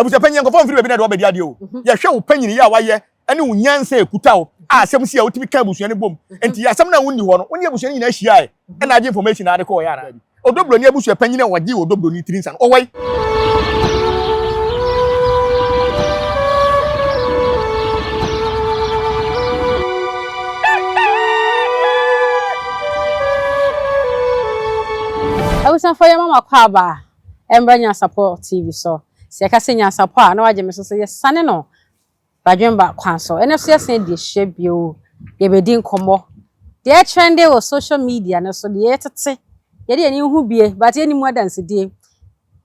Abusa panyin nkofo mfiri be na de obedi ade o. Ye hwe wo panyin ya waye ene wo nyansa ekuta wo. Asem si ya otimi ka abusua ne bom. Enti asem na wonni ho no, wonni abusua nyina ahia e. Na age information na ade ko ya na. Odoblo ni abusua panyin na wage odoblo ni tirinsan. Owai. I was for your mama kwaba embranya support TV so se ka senya support na waje me so ye sane no badwemba kwanso ene so ye sen de hwebio ye bedi nkomo de trende o social media na so de yetete ye de ani hu bie but ye ni mu adanse de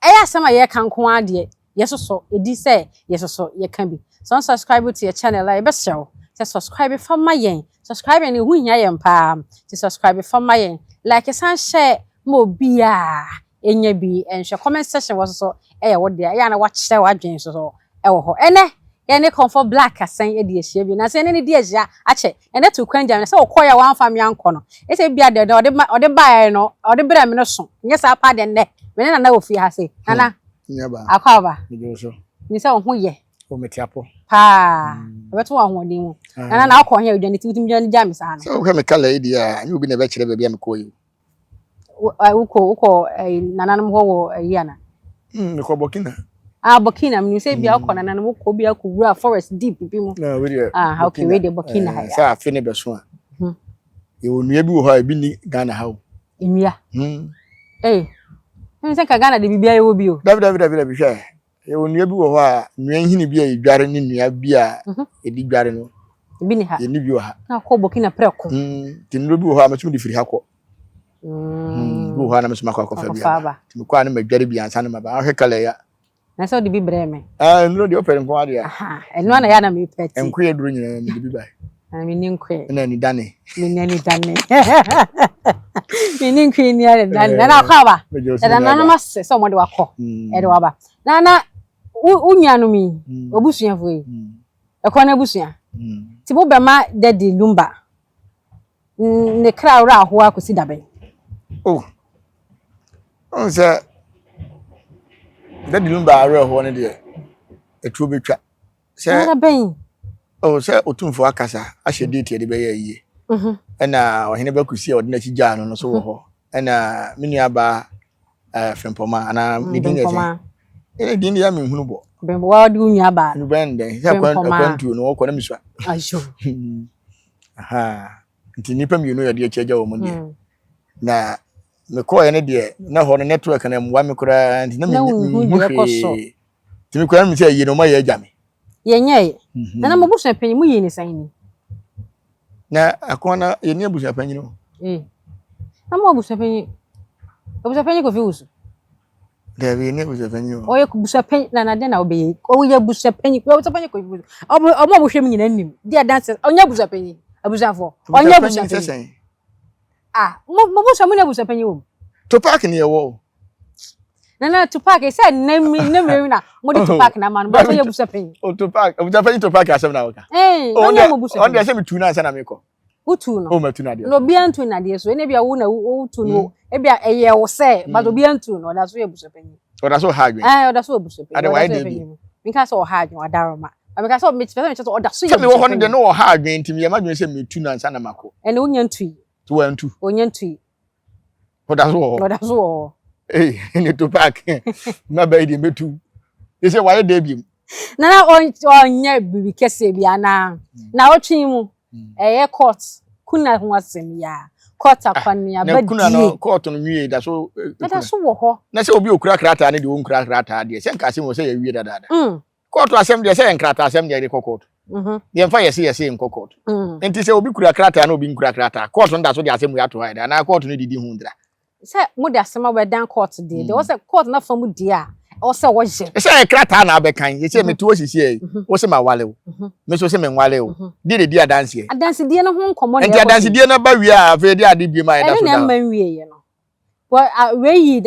eya sama ye kan ko ade ye so edi se ye so ye kan bi so subscribe to your channel like be show to subscribe for my yen subscribe ni hu nya yen pa to subscribe for my yen like san share mo bia enya bi enhwe comment section was so wo de ya na wa kire wa dwen so wo ho ene ye ne comfort black asan e de ehia bi na se ene ne de ehia ache ene to kwanja na se wo koya wan fam yanko no e se bia de ode bae no ode bra me no so nye sa pa de ne me na wo fi ha se ana nya ba akwa ba me so ni se wo ho ye o metiapo pa beto wa ho de mu ana na akwa hia udani titim jani jam sa no so ko me kala e dia anyu bi na be kire bia me ko yi uko nananum ho wo yana ko Burkina Burkina me say bia uko nananum uko bia ku wura forest deep bi mu na we dey okay we dey Burkina ha sa afi ne be so a ye onua bi wo ha bi ni Ghana ha o enua me say ka Ghana de bibia ye wo bi o David hwe ye onua bi wo ho a nua hini bi a edware ni nua bi a edi dware no bi ni ha ye ni bi wo ha na ko Burkina preko tinro bi wo ha matum di firi ha ko bu ha na me soma kwa fa bia ti me kwa na madware bia ansa na ma ba ahwe kala ya na so de bi bre me nro de open ko ade eno na ya na me peti enko ye duro nyina me de bi bai na me ni nkwe na ni dane me ni dane me ni nkwe ni ale dane na kwa ba da na na masse so mo de wakọ e de waba na unyanu mi obusua fo yi e kwa na busua ti bo be ma daddy lumba ne kra ora ho akosi dabe oh on say daddy lumba are ho ne de etuo betwa say ben oh say otumfo akasa ahye date de be ya yie na ohene bakusi a odina chigya no so wo ho na menu aba frempoma ana ni din ese din ya me hunu bo bembo wa di unya ba no bende say kwantu no wo ko na miswa ajo aha nti nipa mienu ya de chegya wo mu de na me ko ene de na ho no network na mwa me kura nti na me ti me kura me say yi no ma ya agya me ye nye na mo busu panyi mu yi ni san ni na akona ye ni busu panyi no na mo busu panyi ko fi usu de ye ni busu panyi o ye busu panyi na de na obe o ye busu panyi ko busu panyi ko fi usu o mo bo hwe mi nyina nim dia dance o nya busu panyi abusafo o nya busu panyi mo busu mu na busu panyi wo to park ni ye wo na to park e say na mi na mo di to park na man bo ye busu panyi o to park to park asem na woka o nya mo busu on dey say me tu na ansa na me ko utu no o ma tu na de no bia ntu na de so ene bia wo na utu no e bia eye wo say but bia ntu no da so ye busu panyi o da so ha adwen o da so busu panyi ade why dey bi mi ka so ha adwen wadaroma mi ka so me so o da so ye me wo ho no de no ha adwen tim ye ma dwen say me tu na ansa na mako ene wo nya ntu to wa ntu o nya ntu o da so ni to park na ba dey metu you say why dey bi na onya bibi kese bia na otwen mu eye court kuna ho asem ya court akwan ya ba kuna no court no nwie da so wo ho na se obi okura krata ne de wo nkura krata de se nka se mo se ya wie dada court asem de se nkrata asem de court ye mfa ye court enti se obi kura krata na obi nkura krata court no da so de asem ya to ha na court no didi hu ndra se mo de asem we dan court de o se court na famu de a o se wo je se krata na abekan ye se metu osisi e o se ma wale o me so se me nwale o di adanse die no ho nkomo na enti adanse die na ba wi a fe di ade bi ma ya da so da na man wi ye no we yi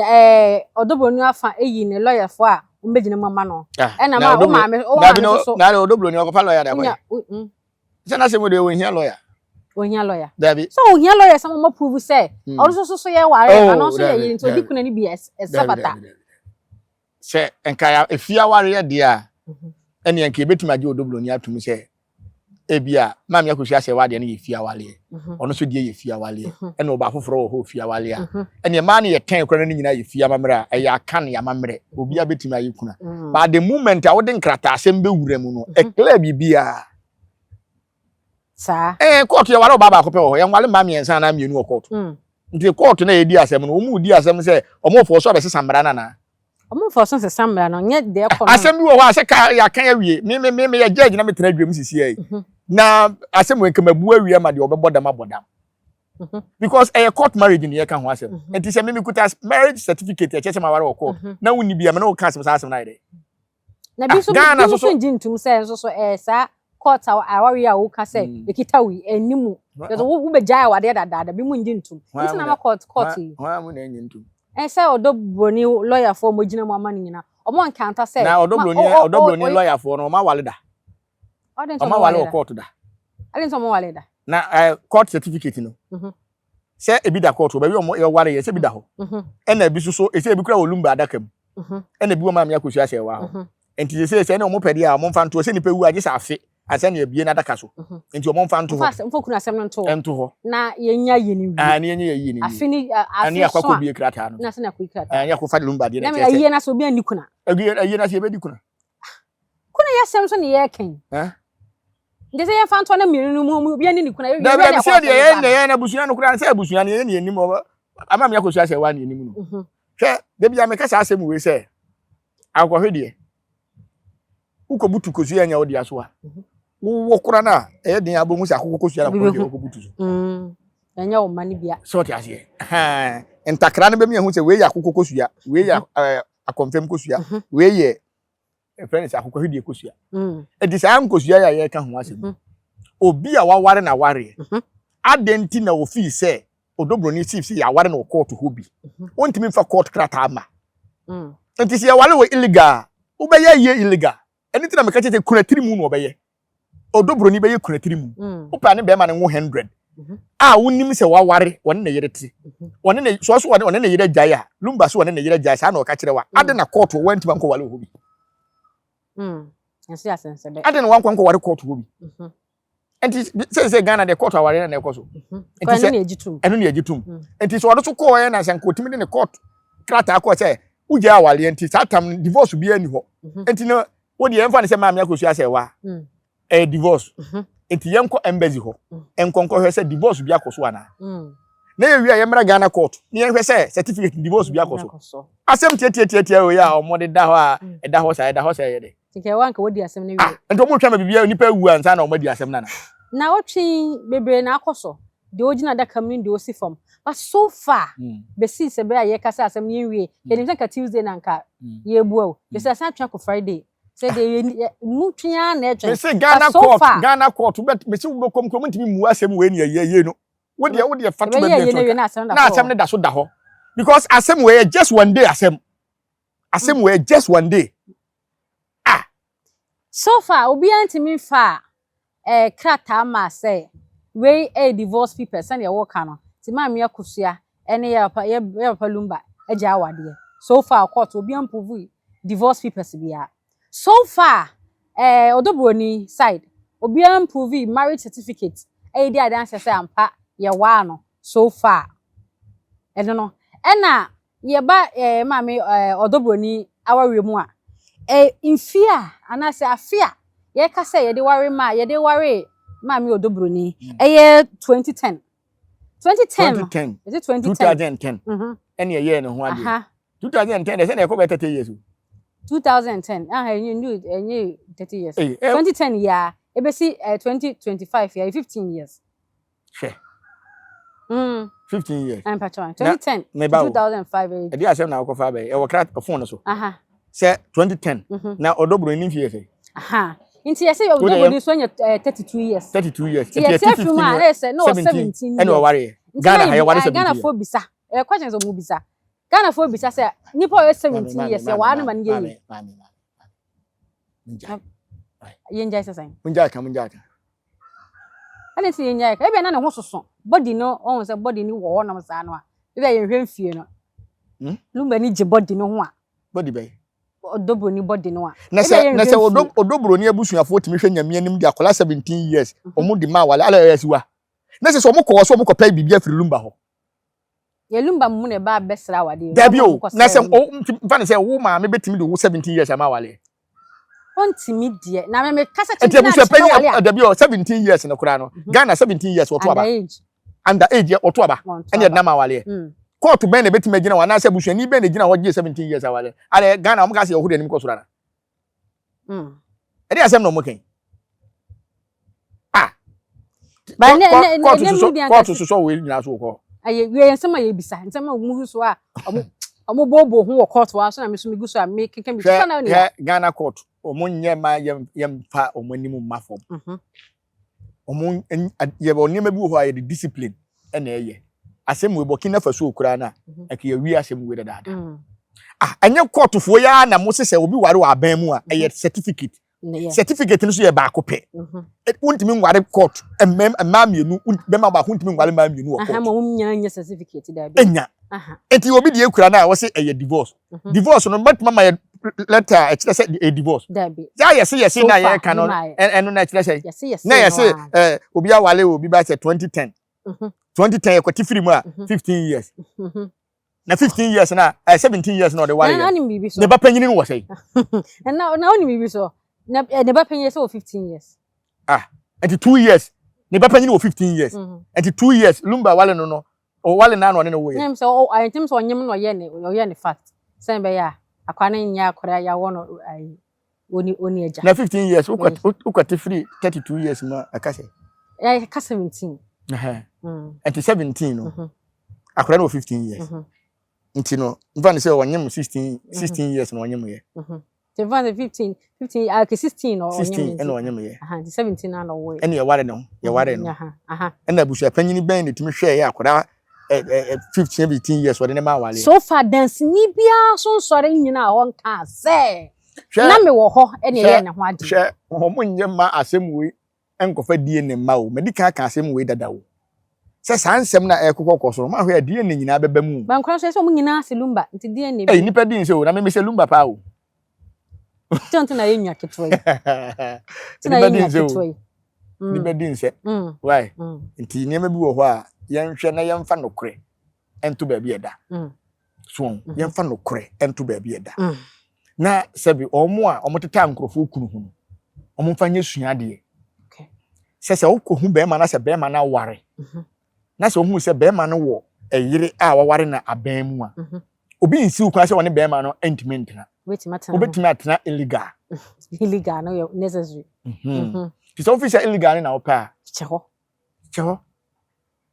odobonu afa eyi ne lawyer fo a umbejina mama no na ma o ma me so na odobonu o ko fa lawyer da ko se na se mo de o hia lawyer David so o hia lawyer some mo prove say o so ye ware and also ye yin to di kuna ni BS esabata se enka efia ware de a ene enka betuma age odoblo ni atum se ebia maami akosi ase wade ne yefia wale ono so de yefia wale ene oba foforo ho fia wale a ene ma ne ye 10 kora ne nyina yefia mamre a ya kan ya mamre obi abetuma ayi kuna but the moment a wode nkrata asem be wura mu no e clear bibia sa court ye ware oba ba akopɛ ho ye nwale maami ensa na mienu court nti court na ye di asem no omu di asem se omo fo so abese samra na omo for so se samra no nye de ekɔ asem bi wo ho ase ka ya kan awie me ye judge na me tena dwem sisi ai na asem we kamabu awie ma de obebodam abodam because a court marriage in ye kan ho asem enti se me kuta marriage certificate e cheche ma ware court na woni bia me na wo kan asem na ide na bi so njintum se so sa court aware a wo ka se ekita wi enimu because wo be jaya wade dada bi mu njintum nti na ma court wa mu na njintum say odobroni lawyer for mogina mu amani nyina omo nkanta say na odobroni lawyer for no ma wale da ma wale court da alin so mo wale da na court certificate no say ebi da court ba wi omo e ware ye say bi da ho ena bi so e say ebi kura olumba adaka mu ena bi wo ma me akosu ase wa ho enti say na omo pede a omo mfa nto say ni pe wu age sa afe ase na ebie na adaka so enti omo mfa nto ho mfa kuna asem no nto ho na yenya yeni wi na yenya yeni afini ani akwakọ bi krata no na se na ku krata ani akọ fa lumba de na na ayi na so bi ani kuna ayi na se ebedi kuna ya sem so ne ye kan ndese ye fa nto na mienu mu bi ani ni kuna ye na se de ye na busua no kuna se busua ne ye ne enim ama me akosu ase wa ne enim no hwe de bia me ka sa asem we se akọ hwe de uko butu kosu ya nya odi aso a wo kura na e den abomu se akoko kosu ya na ko butu so enya o mani bia so ti ase entakra na be mi hu se we ya akoko kosu ya we ya akonfem kosu ya we ye friends akoko hwe de kosu ya edi sa am kosu ya ye ka ho asem obi a waware na ware adenti na ofi se odobroni chief se ya ware na court hobi ontimi fa court krata ama enti se ya wale we illegal ubeye ye illegal anything na me ka chete kunatiri mu no obeye odobroni be ye kunatiri mu upa ne be ma ne 100 wonim se waware wone na yereti wone na so wone na yere jaya lumba so wone na yere jaya sa na o ka kire wa ade na court wanti man ko wale hobi ensi asense be ade na wan ko ware court hobi enti say Ghana the court aware na ekoso enti say enu na ejitum enti so wode so ko ye na sanko timi de court krata ko say uje awale enti satam divorce bi ani ho enti no wo de emfa ne say maami akosu ase wa divorce enti yenko embassy ho enkonko hwe say divorce bi akoso ana na ye wi ayemra Ghana court ni yenhwe say certificate divorce bi akoso asem tie o ya omode da ho a eda ho say ye de tike wanka wodi asem ne wi enti omo twa ma bibia nipa wu ansa na omodi asem na otwi bebre na akoso de ogina da kamni de osi form but so far be see se be aye kasa asem ne wi ye ni ka Tuesday na nka ye buo be se asan twa ko Friday say de mutwa na etwa me say Ghana court bet me say wo kom ntimi mu asem we ne ye no wo de fatu be be na asem ne da so da ho because asem we just one day asem we just one day so far obi antimi fa krata ma say we divorce people send your work no ti ma me akusua ene ya papa lumba eja awade so far court obi amprove divorce people bia so far odobroni side obi amprove marriage certificate dey adanse say ampa ye wa no so far eno no ena ye ba ma me odobroni awawe mu a infia anase afia ye ka say ye de ware ma me odobroni 2010 is it 2010 any year no ho ade 2010 they say na ko be 30 years 2010 enye 30 years 2010 yeah e be see 2025 yeah 15 years sure 15 years I'm patron 2010 2005 e dey asem na ko fa be e wo kra phone so say 2010 na odobroni ni fie say inti yesi odobroni so nya 32 years yes every man say no 17 and ware Ghana ha ware 17 Ghana for bisa questions o mu bisa Ghana for bisa say nipa 17 years wa na man ye yenja say munja ka ani si yenja ka e be na ne ho soso body no on say body ni wo na msa no a e be ye hwemfie no lumba ni je body no ho a body be odobro ni body no a na se odobro ni abusuafo timi hwe nyame anim di akola 17 years omo di ma wale ala yesiwa na se so omo ko so omo ko pay bibia firi lumba ho ye lumba mu ne ba besra wade dabi o na se mfa ne se wo ma me betimi di wo 17 years ama wale ontimi die na me kasa chichi na wale dabi o 17 years na kura no Ghana 17 years oto aba under age oto aba ene na ma wale court ben na betimi agina wana se busuani ben na gina ho je 17 years awale ale Ghana omo ka se yahude nim ko sura na ede asem no mo ken ba ne court so we nyina so ko aye we nsem aye bisa nsem mu so a omo bobo ho court wa so na me so me gu so a me kenken bi so na ni Ghana court omo nye ma yem fa omo nim mafom omo ye bo nyema bi ho aye discipline ena eye asem we Burkina Faso okura na eke wi asem we dada anya court fo ya na mo sese obi ware wa ban mu a eye certificate certificate no so ye ba ko pe untimi ngware court emma mienu be ma ba untimi ngware ma mienu wo court mo nya certificate da be enya enti obi de ekura na wo se eye divorce divorce no but mama ye letter e kire se a divorce da be ya yes na ye ka no eno na kire se na yes obi awale obi ba se 2010 2010 ye kwati free mu a 15 years na 15 years na 17 years no de wale ne ba panyini no wo sei na oni bibi so ne ba panyini so 15 years and 2 years ne ba panyini wo 15 years and 2 years lumba wale no o wale na no ne wo ye nem so I think so nyem no ye ne fact sen be ya akwane nya akora ya wo no oni eja na 15 years ukwati free 32 years ma akase ka 17 and 17 no akora no 15 years nti no mfa say wonyem 16 years no wonyem ye 15 ake 16 or 16 eno wonyem ye 17 na no wo ene ye ware no ena busu panyini ben ne timi hwe ye akora 15 18 years wode ne ma wale so far dance ni bia so sore nyina won ka se na me wo ho ene ye ne ho ade hwe ho munyem ma asem we enkofa die ne ma o medika ka asem we dada wo se sansem na ekokoko so ma hwe die ne nyina beba mu ban kro so mu nyina se lumba nti die ne eh nipa din se o na me se lumba pa o tonto na yenwa ketoi nipa din se o nipa din se why nti nyema bi wo ho a yenhwe na yemfa nokre ento ba bi eda so yemfa nokre ento ba bi eda na sebi omo a omo teta nkrofo kunu hu omo mfa nye suade se okohu be ma na se be ma na ware na se ohu se be ma no wo eyire a waware na aban mu a obi nsi ukwa se woni be ma no entiment na obetima atena illegal no necessary so official illegal na opa cheho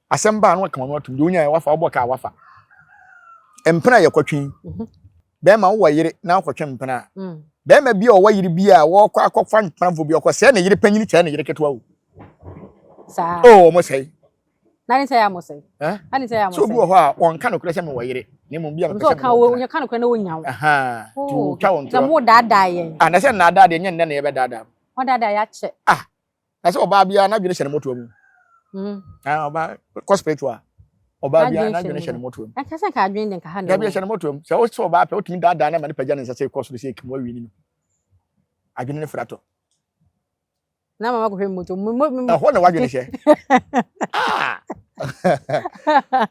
asemba no kama no tum onya wafa oboka wafa empena ye kwatwen be ma wo yire na kwatwen empena be ma bia wo yire bia wo kwa akọfa empena vo bia se na yire panyini che na yire ketwa wo sa mo sei nani say am say ani say am so bi wo ho a won ka no kure se me wo yire ni mo bia me so ka wo nya ka no kure na wo nyawo tu twa won to na mo dada ye na se na dada ye nne na ye be dada o dada ya che na se oba bia na dwene hye ne moto mu oba spiritual oba bia na dwene hye ne moto mu ka se ka dwene den ka ha na bia hye ne moto mu se o so oba pe o timi dada na ma ne pagya ne nsa se koso se kimo wi ni adwene ne frato na mama ko hwe moto ho na wadwene hye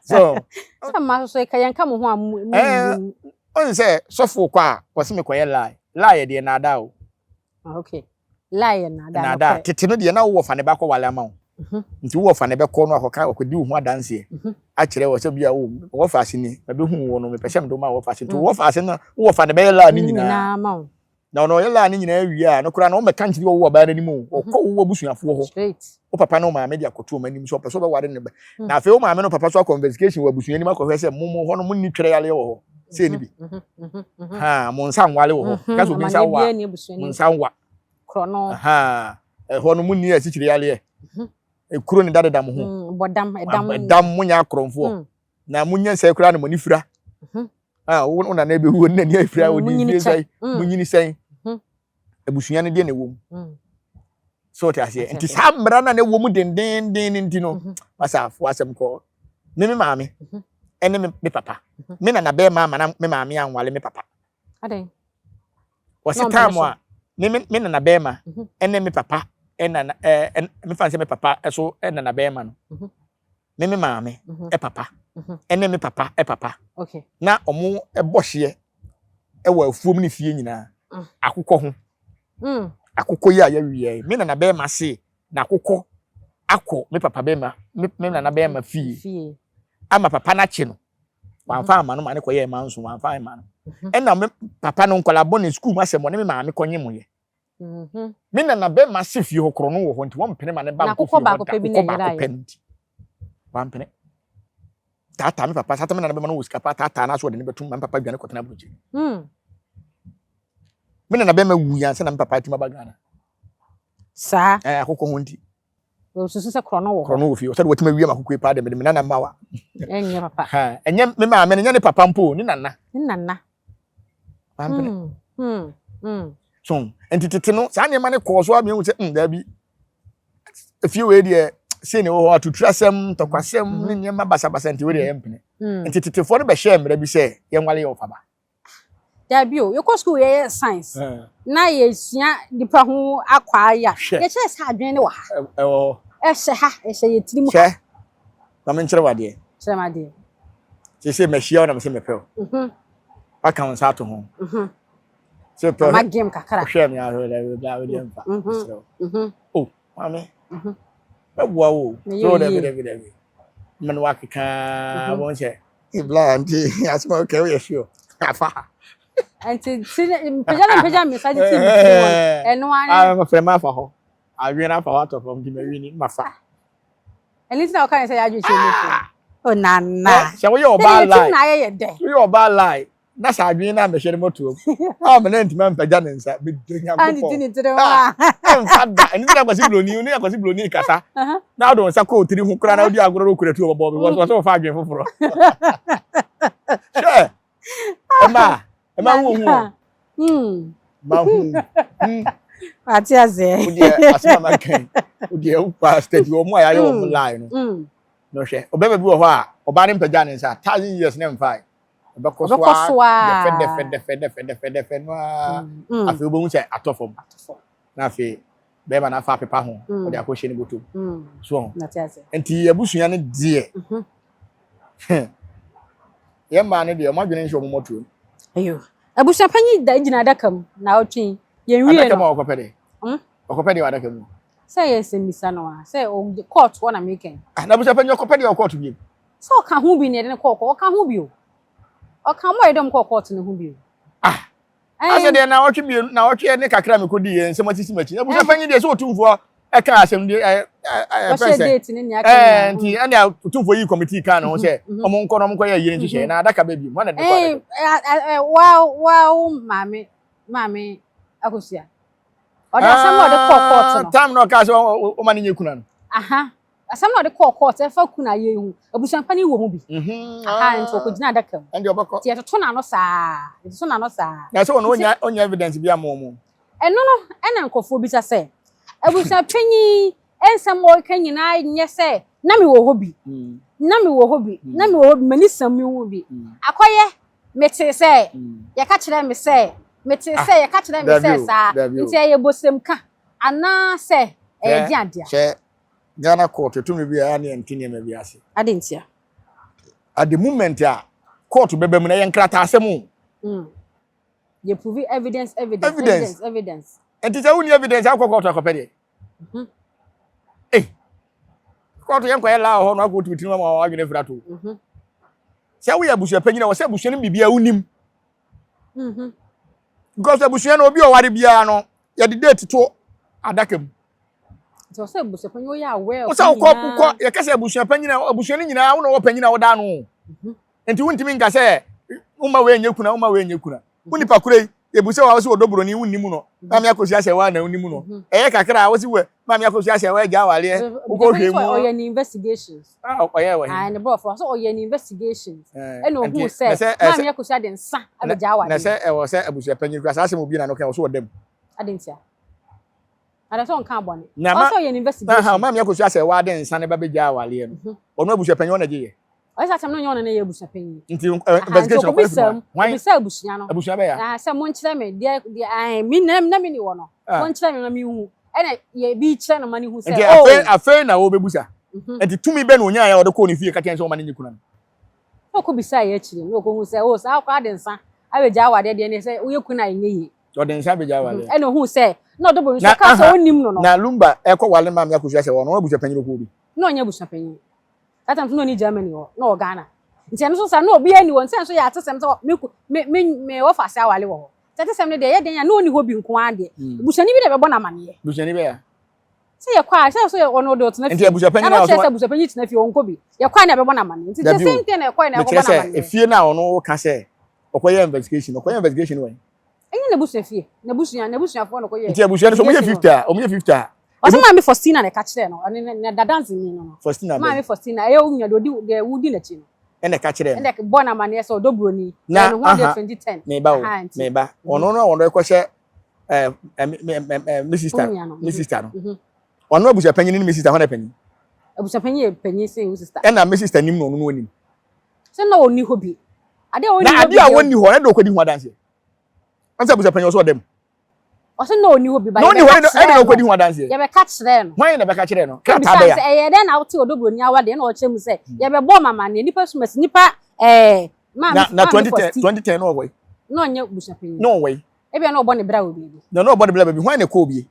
so sama so ka yanka mo ho a on say sofo kwa wose me koye lie de na ada o okay lie na ada tete no de na wo fa ne ba ko wale ama o nti wo fa ne be ko no akoka okodi hu adanse a kire wo se bia wo fa ase ni be hu wo no me pese me do ma wo fa ase to wo fa ase na wo fa ne be lie ni nyina no ye lie ni nyina wi a no kura na wo me kan kire wo ba na ni mu o ko wo busuafo ho o papa no ma me dia koto ma nim so pese wo ware ne be na afi wo ma me no papa so conversation wo busuani ma ko hwe se mo ho no mo ni twere yale wo se ni bi mo nsa nwale wo ka so bi nsa wa mo nsa wa krono ho no mo ni asikyire yale ekuro ni dada dam ho bodam mo nya akronfo na mo nya sai kura na mo ni fira wo na na be hu na ni afira wo ni sai mo nyini sai ebusuani de na wo so ti ase enti samra na wo mu den ntino masafo asem ko me maame ene me papa me na be mama na me maame anwale me papa aden was time wa me na bema ene me papa ena me fanse me papa so ena na bema no me maame papa ene me papa papa okay na omo bohye wa afuom ne fie nyina akokọ ho akokọ yi aya wiye me na bema se na akokọ akọ me papa bema me na bema fie ama papa na chi no wanfa ama no ma ne koye ma nso wanfa ama no ena me papa no nkola bo ne school ma se mo ne me maame konye moye me na bema se fie ho kro no wo ho nti wo mpene ma ne ba akokọ ba ko pe bi na yira wampene tata me papa tata me na bema no wuska tata na so de ne betum ma papa dwane kotena buji me na bema wuya se na me papa tima bagana sa akokọ ho nti o susu se krono wo fi o se de watima wiam akokọ pa de me na mawa enye papa ha enye me ma me ne papa mpo ni nana wampene so entitete no sa ne ma ne ko so a me hu se da bi if you we de se ne wo atutrasem tokwasem ne nyema basabasa nti we de empene entitete fo no be share mra bi se ye nwale ye ofaba da bi o yo ko school ye science na ye sua dipa ho akwa ya ye che sa adwen ne wa se ha se ye tirimu che na me nkyere wade chere ma de se me hia na me se me pe aka won sa to ho se pe ma game kakara hwe me ahwe da we de mfa oh mame ewa wo so da bi man wakika won che iblanti asma okay we sure afa anti pejana message team eno an ma frema fa ho awena fa wato from di mawini mafa elisi na o kan say aju che meeting o nana se wo yo ba lie na ye de yo ba lie na sa adwena me hwere moto ah me na ntima mpaja ne nsa be donya anti tini tere wa enfada eni na kwasi bloni ni akwasi bloni kasa na do nsa ko tiri hu kura na odi agoro ro kura tu obo because so fa adwen foforo sure ema hu ma hu ati aze odi asema makan odi e pa stage wo mo ayaye wo line no hwe obeba bi wo ho a oba ne mpaja ne nsa 1000 years ne mfa Bekoswa defend afi obo nche atofom na afi beba na fa pepa ho o de akohye ne botom so enti abusua ne die ye ma ne de o madwene nche o momoto ayo abusua panyi da gina adakam na otwen ye wie no adakam okopede okopede adakam say yes misa no a say o court one american na abusua panyi okopede o court bi so ka ho bi ne de kokko o ka ho bi o ka mo edom court ne ho bi o ase de na otwe bi na otwe ne kakra me kodi ye nsem atisi machi abusua panyi de so otumfo e ka asem de date ne nya ka nti ane otumfo yi committee ka no se omo nko no mko ye yire nhihye na adaka ba bi mo na de kwa wow mame akosia oda asem no de court no tam no ka so o mani nyekuna no aha asem no de court e fa kuna ye hu abusua pani wo ho bi aha nti ko gina adaka ande obako ti to na no saa to na no saa na so no onya evidence bi amomo eno no ena nkofo bi se abusua panyi ensem wo ka nyina nye se na me wo ho bi na me wo ho bi mani sam mi wo bi akoye mete se ye ka kire me se mete se ye ka kire me se sa nti ye bosem ka ana se e di adia che Ghana court to me bi ya na ntine me bi ase adentia at the moment a court bebem na ye nkrata asem ye prove evidence enti se woni evidence akọ court akopede court ye nkoye la ho no akọ tuti ma wa adwene frato se wo ya busua panyi na wo se busua no bibia unim because busua no obi o ware bia no ye de date to adakam so say busua panyi wo ya well wo se ko ye ka se busua panyi na busua ni nyina wo no wo panyi na wo da no enti wuntimi nka se uma we nyekuna woni pakure ye busa wa so odobro ni wunnim no ma me akosi ase wa na wunnim no eye kakra wo si we ma me akosi ase wa ja wale wo ko hwemu o ye investigations o ye wa and bro for so o ye investigations e no who say ma me akosi ade nsa ade ja wale na se e wo se abusu panyi kra sa se mo bi na no kan wo so odem adentia ada so nkan bone o so ye investigation ma me akosi ase wa ade nsa ne ba be ja wale no ono abusu panyi wona je ye o sa tem no nyon na ye busa panyin nti investigation ko bisa busunya no abusunya be ya se mo nkyere me de mi na mi ni wo no mo nkyere me na mi hu ene ye bi kyere na mani hu se afe na wo bebusa nti tumi be no nya ya wo de ko ni fie ka ken se wo mani nyikuna no ko bisa ye kyire no ko hu se o sa kwa de nsa abeja awade de ne se wo yekuna enye yi o de nsa beja awade ene hu se no do bo nso ka se onim no na lumba e ko wale ma me akohua se wo no abusa panyin ko bi no nya busa panyin atam no ni Germany wo no Ghana nti eno so sa no obi ani won se so ya atesem so me wo fa se awale wo atesem ne de ye den ya no ni ho bi nko ade bushani bi de be bona mane bushani be ya se ye kwa se so ye ono do tena fi nti busa panyin na so busa panyin tena fi onko bi ye kwa na be bona mane nti the same thing na kwa na be bona mane e fie na ono ka se okoye investigation we enyi na busa fie na busuya fo no koye nti busuya so mo ye 50 Oso ma me Faustina na ka kire no na dadanse ni no Faustina ma me Faustina e unya do de wudi na chi no ene ka kire ene bo na mane so odobroni na no 2010 me ba ono no ono ko hye my sister no ono abuja panyin ni my sister ho na panyin abuja panyin say my sister ena my sister nim no no onim se na oni hobi ade oni na ade a woni ho na do ko di ho adanse ansa abuja panyin so dem oso na oni hobi ba no ni ho na do ko di ho adanse ye be ka kire no hwan na be ka kire no ka ta be ya e ye den na wote odobroni awade na o kire mu se ye be bo mama ne nipa sumasi nipa na 2010 no boy no nya abuja panyin no way e be na obo ne bra obi no body bla baby hwan na ko obi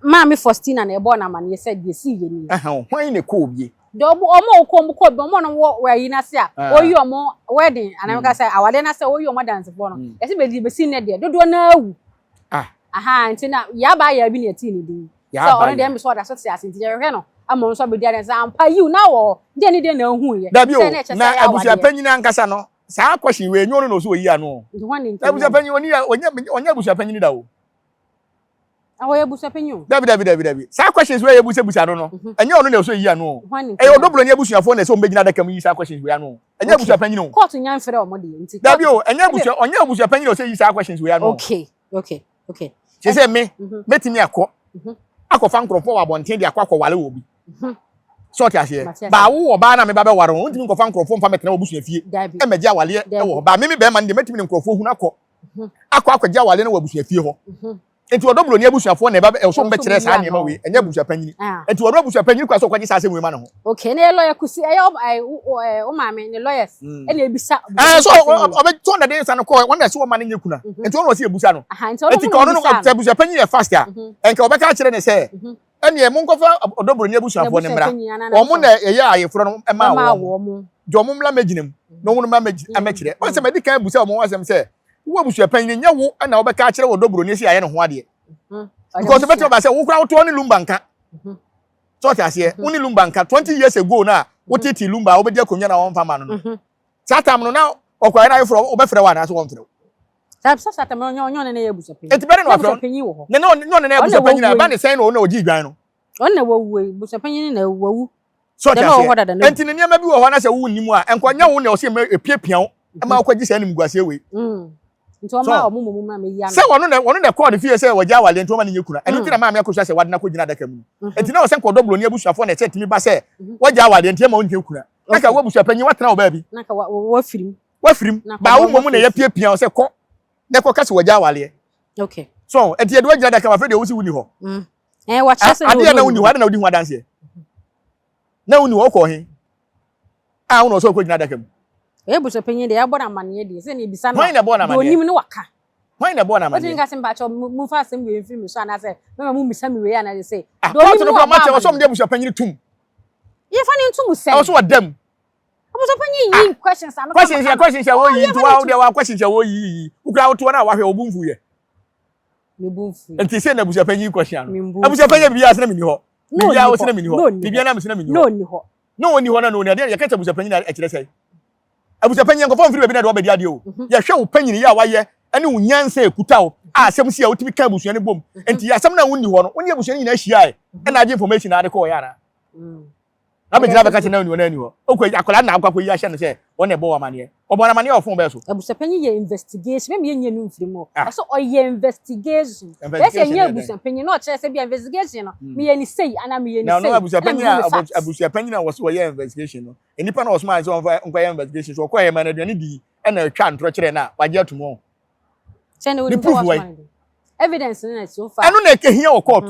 ma me Faustina na ebo na mane se de si ye ni hwan na ko obi do omo ko omo no wo yi na se a oyi omo wedding anam ka se awale na se oyi omo dance for no e se be si ne de dodo na awu nti na ya ba ya bi ne ti ni din so on de me so da so se asinti je hwe no amo so be dia se ampa you na wo de ni de na hu ye se na abusia panyin ankasa no saa question we nyono no so oyi anu abusia panyin onya abusia panyin da wo awoye busa panyin dabi saa questions we ye busa no enya ono na so oyi anu e odoblo ni abusuafo na so mbegina da kam yi saa questions we anu enya abusia panyin no court nya mfere omo de nti dabi onya abusia panyin no so yi saa questions we anu okay she say me metimi akọfa nkrofo wa bonten de akwa wale wo bi so ti ase ba wo oba na me ba be ware won ntimi nkọfa nkrofo mfa metena obusua fie e meja wale e wo ba me be ma de metimi nkrofo hu na akwa wale na wabusua fie ho enti odoblo ni abusuafo na ba e so mbekire saa ne ma we enya abusua panyin enti odo abusua panyin kwa so kwaji saa se we ma na ho okay na lawyer kusi o ma me ne lawyers e na ebisa so obe to na de nsa no ko won na se wo ma ne nyekuna enti won si ebusa no enti ka ono no abusua panyin e fast a enka obe ka kire ne se ene mo nkofa odoblo ni abusuafo ne mra omo na eye ayefro no e ma wo jo mo mla maginem no wo ma amekire o se medika abusa omo wasem se wo abusua panyin nya wo na obe ka kire odoblo ni si aye ne ho ade because better ba say wo kura wo to ni lumbanka so ti ase wo ni lumbanka 20 years ago na wo titi lumba wo be dia konya na won fama no satam no na okwa na ifro wo be frɛ wa na so won frɛ satam no nyon ne ye busa panyin eti bere no afro ne nyon ne busa panyin na ba ne sen no na oji dwan no on na wawu busa panyin na wawu so ti ase enti ne niam bi wo ho na se wo nnimu a enkonya wo ne o se epiapia wo ma akwaji se anim guase we nti o ma omumu ma me ya na se wono ne call fie se waja wale nti o ma ne nyekuna eno ti na ma me akohwa se wade na kogina daka mu enti na o se nkodoblo ni abusuafo na chetimi ba se waja wale nti ma o nyekuna naka wo abusua panyin watena wo ba bi naka wo firim ba wo momu na ya piapia o se ko ne ko kase waja wale okay so enti e do waja daka ma fe de wo si wuni ho wa chese no ade na wuni ho ade na wudi ho adanse na wuni ho ko he wono so kogina daka mu busa panyin de ya bona mane de se ne bisa no hwan na bona mane onim ne waka hwan na bona mane o tinga simba cho mu fa sem we film so na se mama mu misa mi we ya na de se do onim no ma che so mde busa panyin tum ye fa ne ntum se o so wadam busa panyin yi questions ano questions ya wo yi to wa de wa questions ya wo yi ukra wo to na wa hwe obumfu ye me bumfu enti se na busa panyin question no abusa panyin bi ya se na mini ho bi ya wo se na mini ho bi ya na me se na mini ho no ni ho na no ni ade ya ka busa panyin na ekire sai abusa panyin ko fon firi be na do be dia de o ya hwe wo panyin ya waye ane wo nyansa ekuta wo asem si ya wotimi ka abusuan ne bom enti asem na wonni ho no wonni abusuan nyina hia e na age information na ade ko ya na na be jina be ka che na oni wona ni ho okwa akola na akwa yi ahye no se wona ebo wa mane obo na mane ofun be so abusapanyi ye investigation me ye nu mfiri mo so oye investigation yes ye abusapanyi no che se bia investigation no me ye ni sei ana me ye ni sei no abusapanyi na wo so ye investigation no enipa na wo so man so onfa ye investigation so kwa ye man aduane di e na twa ntro kire na waje atomo chene we do evidence na so far anu na ekehia wo court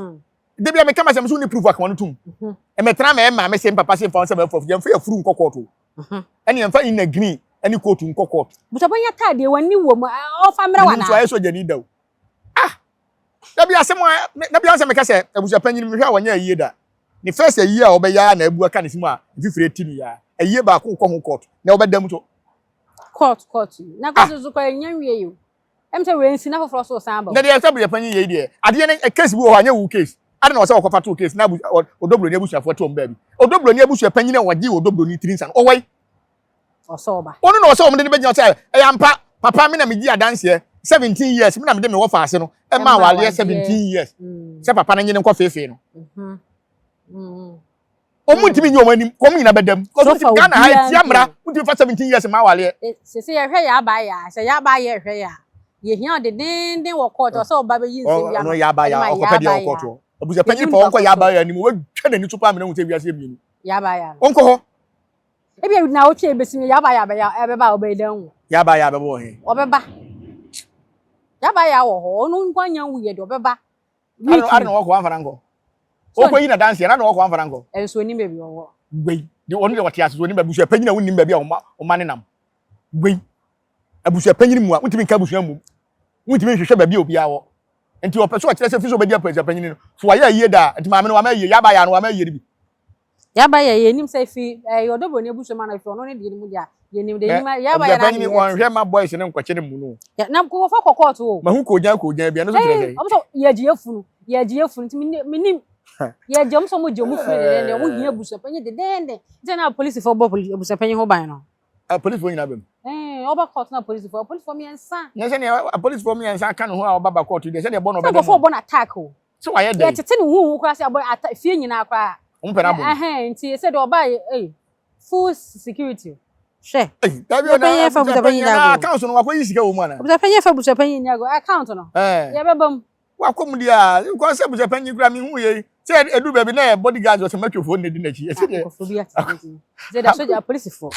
de bia me kama se so ni proof akwa no tum e metra me se papa se fa se for ye fa ya furu nko court ene ye fa in agree ene court nko court butabanya tade wani wo mu o fa mra wana so aye so jani daw da bia se mo da bia se me ka se abusapanyi me hwa wanya yie da ni first yie a obeya na abu aka ne simu a fifire ti no ya yie ba ko ho court na obedam to court na ko so ko nya wie yo em se we nsi na foforo so san ba na de abusapanyi yie de ade ne case bi wo anya wu case ade na wo se wo kofa to case na odoblo ni abusuafo to mba bi odoblo ni abusuapanyi na waji odoblo ni trinsan owai osoba onu na wo se wo mde be gina say e yampa papa me na me gi adanse 17 years me na me de me wo fa ase no e ma wale 17 years se papa na nyine nko fefe no omutimi nyi omanim kom nyina bedam ko so Ghana ha tiamra mutimi fa 17 years ma wale se ye hwe ya ba ya se ya ba ye hwe ya ye hia de den wo court so ba be yin se bia no ya ba ya okopa dia court abusapanyi pa onko ya ba ya ni mo twa na ni tupa me na huta wiase mienu ya ba ya onko ho e bia na o twa ebesimi ya ba ya be ba obedan ya ba ya be bo he obeba ya ba ya wo ho no nkwanya wuye de obeba ari no wo amfana nko okwo yi na dance na no wo amfana nko enso ni mebi wo gbe de onu de wote aso ni abusapanyi na wonni mba bia o ma ne nam gbe abusapanyi mu a mutimi nka abusua mu mutimi hwehwe ba bia obi awo enti opeso o kire se fiso bedi abusapanyi no so wa ya yie da enti ma me no wa ma yie ya ba ya no wa ma yie bi ya ba ya ye nim say fi yodobo ne abusua ma na fi ono ne de ni mu dia ye nim de ni ma ya ba ya na ni won hwe ma boys ne nkwache ne mu no ya na ko fa kokot o ma hu ko jan bia no so kire o so ye ji efunu enti minim ye jom so mo jomu fi de mo hia abusapanyi de den na police for bo abusapanyi ho ban no police for nyina bem oba court na police for me ensa nya se ne police for me ensa aka no ho a oba court de se ne bo no be for bon attack o so wa ye de ye tete ne hu kra se abo fie nyina kra o mpe na bo nti se de oba full security she dabi na fa busapanyi na account no wa ko yisika wo mu ana busapanyi fa busapanyi nyago account no ye bebam wa ko mu dia ko se busapanyi kra mi hu ye se edu baby na bodyguard o se matwofo ne di na chi se de se da soldier police for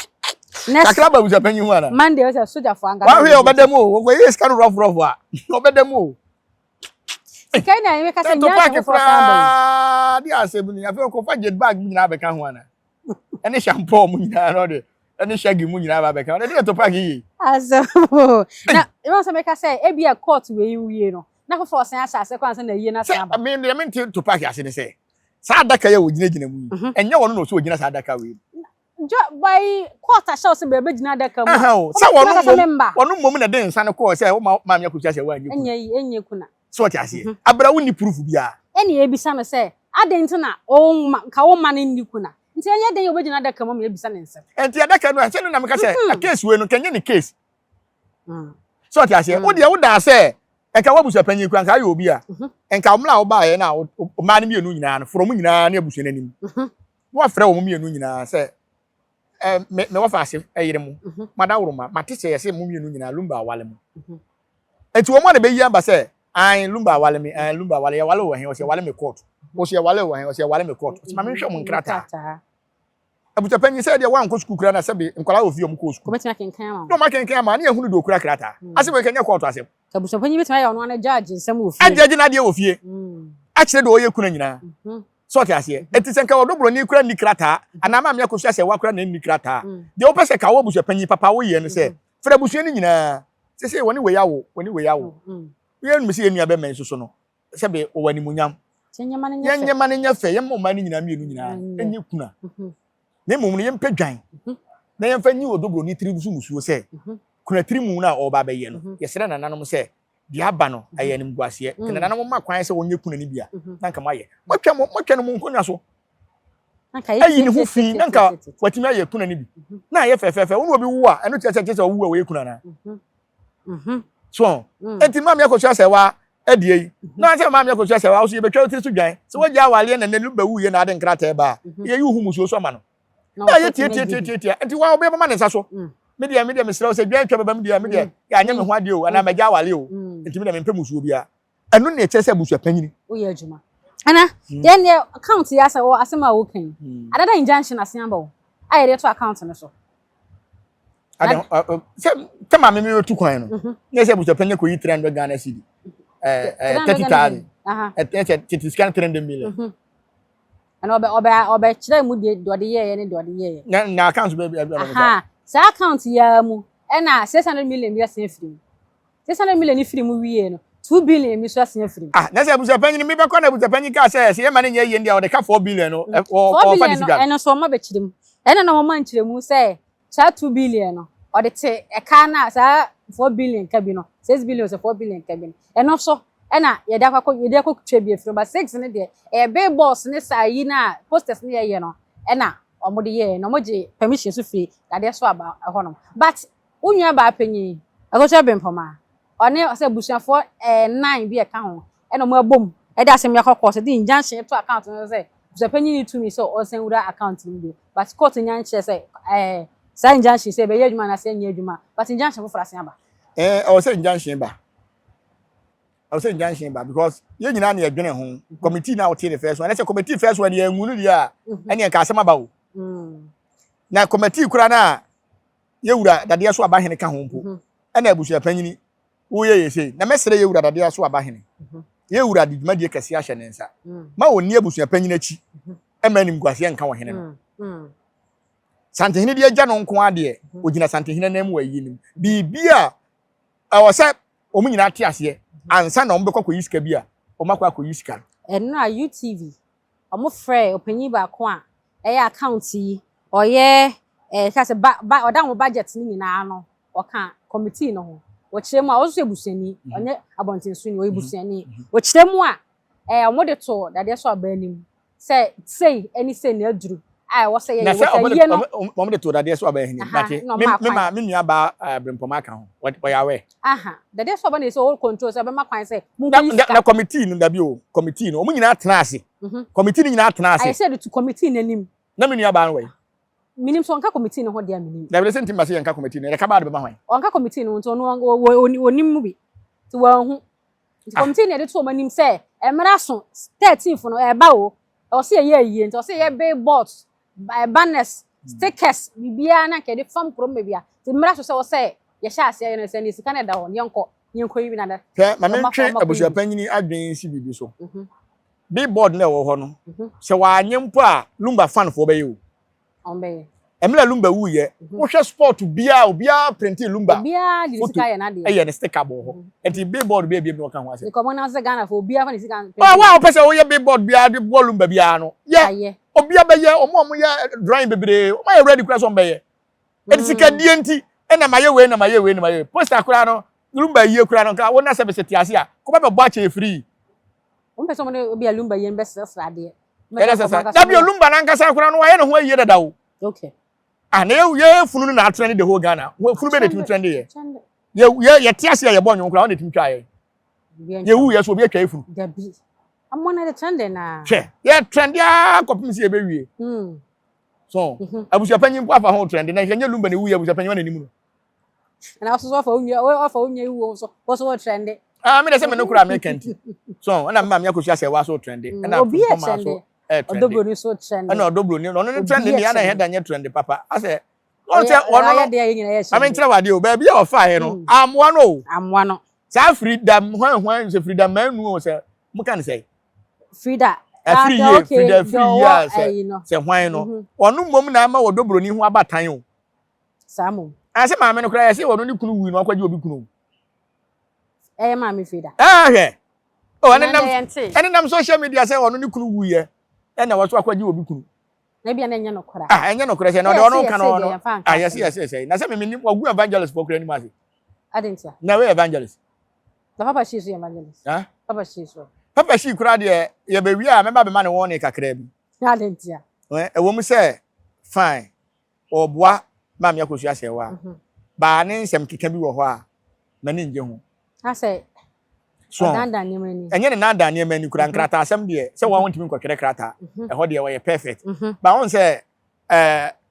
kakra ba busapanyi hu ana Monday o se soldier for anga wa hwe obedam o wo ye scan rough a obedam o kai na we ka se nya for samba di asebu ni afi ko fa jet bag nyina be ka ho ana ene shampoo mu nyina no de ene shagi mu nyina ba be ka de to pack yi aso na e won se me ka se e bia court we wiye no na ko for sen asase kwan se na yie na samba me to pack ase ne se sa adaka ya wogina mu enye wono no so wogina sa adaka we jo by court a show se be gina adaka mu sa wono mom na den nsa ne ko se ma me akutia se wa anyi enye kuna so ti ase abra woni proof bia ene ebisa me se adenti na o ka wo ma ne ndi kuna nti enye den obegina adaka mu me ebisa ne nse enti adaka no ase no na me ka se a case we no kenye ne case so ti ase wo de wo da se enka wabusapanyi kwan ka ya obi a enka omla wo ba ye na o ma ne mienu nyina no from nyina na abusua nanim wo afre wo mienu nyina se me wo fa ase eyire mu madawroma matese ye se mu mienu nyina lumba awale mu enti wo mo na be yi amba se an lumba awale mi an lumba awale ya wale wo hen o se wale me court o se wale wo hen o se wale me court ma me hwe mu nkrata abusapanyi se de wan ko school kura na se be nkwala ofie mu ko school ko betina kenkan ma no ma kenkan ma na ehunu do kura krata ase we kenya court ase abusapanyi betima ya ono na judge nsem ofie ajeje na de ofie a kire do oye kuna nyina so ti ase enti se nka odobro ni kura ni krata ana ma me akosu ase wa kura na ni krata de wo pese ka wo abusapanyi papa wo ye no se fra abusua ni nyina se woni we yawo ye no me se enu abe men so no se be o wani munyam nyama ne nya fe ye mo ma ni nyina mienu nyina enye kuna ne mum ne yempa dwan na yemfa nyi odobro ni tribu musuo se kuna trimu na oba be ye no yesere nananom se dia aba no aye nim guase te nananom ma kwan se wonye kuna ni bia nanka maye motwa no mu nkonya so ayi ni hu fi nanka watimi aye kuna ni bi na aye fefefe wonu obi wu a eno tete wu a we kuna na so enti ma me akosu ase wa adie na se ma me akosu ase wa so ye betwa tiri so dwan se waja awale na nelu ba wu ye na ade nkrata e ba ye yu hu musuo so ma no na ye tie enti wa obe mama ne nsa so media mesrɛ sɛ dwan twa baba media ya anya me ho ade o ana magya wale o enti media mempɛ musuo bia ɛno ne kyerɛ sɛ busua panyini wo ye adwuma ana then the account ya sɛ wo asɛm a wo kan adada injunction asen aba wo aye de to account no so ada sɛ tama me tu kwan no ne sɛ busua panyini ko yi 300 Ghana cedi 30,000 it is 300 million ana obe kyerɛ mu de dode ye ne dode ye na account be sa account ya mu na 600 million bi asen firi 600 million ni firi mu wiye no 2 billion mi so asen firi na sɛ busua panyini me be kɔ na busua panyini ka sɛ ye ma ne nye ye ndia o de ka 4 billion no o fa disiga eno so ma be kyerɛ mu ena na mo ma nkyerɛ mu sɛ cha 2 billion no o de te e ka na sa 4 billion ka bi no 6 billion so 4 billion ka bi no eno so ena ye da akɔ twa bi afiri ba 6 ne de e big boss ne sa yi na posters ne ye no ena omo de ye no mo je permission so free dade so aba honom but unua ba panyi akɔtwa bempoma one se busuafo 9 bi e ka ho ena mo abom e da asem yakɔkɔ se di injunction to account no se busuapanyi ni to me so o sen wura account ni bi but court nyanche se sa injunction se be ye adwuma na se nya adwuma but injunction for asen aba o se injunction ba I was saying junction ba because ye nyina na ye dwene ho committee na wote the first one na say committee first one ye ngunu dia ene ka asema ba wo na committee kura na ye wura dade so aba hene ka ho mpo ena abusua panyini wo ye sei na mesere ye wura dade so aba hene ye wura de dwuma de kase ahye ne nsa ma woni abusua panyini achi ema nim gwase nka wo hene no santehene de agya no nko ade ogina santehene na mu ayi nim bibia awose omu nyina ate ase ansa na ombekọ kọ yiska bia omakọ akọ yiska eno a UTV omo frɛ opanyi ba ko a account yi oye ka se ba oda mo budget ni nyina no oka committee no ho wo kyerɛ mu a wo so ebusuani onye abontenso ni wo ebusuani wo kyerɛ mu a omo de to dade so aba anim say any say na aduru ai wo say ye no omo de to dade so aba anim bate me nua ba brempoma aka ho wo ya we dade so aba na so control so be ma kwan say na committee no dabi o committee no omo nyina atena ase committee ni nyina atena ase I said to committee nanim na me nua ba no we minim so onka committee no ho dia minim da be se ntim ba se yanka committee no e ka ba de be ma hwan onka committee no nto no onim mu bi ti wa hu committee ne de to manim say emra so 13th no e ba o se ye yie nto se ye billboards banners stickers bibia na ke de fam krom bibia ti mra so se wo se ye sha ase ye no se ni sika na da ho yenko yi bi na da ma me twe abusua panyini adwen si bibi so billboard na wo ho no se wa anyempo a lumba fan fo be ye o ombe emla lumba wu ye wo hwe sport bia printing lumba bia di sika ye na de ye ne sticker bo ho enti billboard bia no kan ho ase ko mo na se Ghana fo bia fa ni sika wa pese wo ye billboard bia de bo lumba bia no ye obia be ye omo ye drawing bebre o ma ye ready kura so mbe ye enti sika die enti na ma ye poster kura no lumba ye kura no ka wo na se be setiase a ko ba be bo ache free o pese mo ne obia lumba ye be sesra de da bi lumba na nkasa kura no wa ye no ho ye dada o okay na ye funu na trend the whole Ghana funu be de trend ye tiase ye bo nyon kura on de twa ye ye wu ye so obi atwa efunu da bi amona de trend na che ye trend ya kopim si e be wie so abusua panyin po afa ho trend na ye lumba ne wu ye abusua panyin wa na nimu no na so afa unya wu so trend me de se me no kura me kanti so na mama me akosia se wa so trend na obi e trend odobro ni so trend na odobro ni no trend ni ya na he da nye trend papa ase on te ono no ame nkyere wade o ba bia o fa he no amwa no sa freedom hwan se freedom manu o se muka ne se freedom free year se hwan no onu mom na ama odobro ni ho abatan o samo ase maame no kra ya se wono ni kunu wi no akwaje obi kunu maame freedom he o enam social media se wono ni kunu wi ye na waso akwaje obi kunu na bia na enye no kora enye no kora se no de ono ka no yes na se me wagu evangelist for kra ni ma se adentia na we evangelist na papa shi so evangelist papa shi so papa shi kura de ye be wi a me ba be ma ne won ne kakra bi adentia wo mu se fine oboa ma me akosu ase wa ba ne nsem keka bi wo ho a na ne nje ho ase so nanda ne mani enye ne nanda ne mani kura nkrata asem de se wa wontimi nkokere krata e ho de wo ye perfect ba won se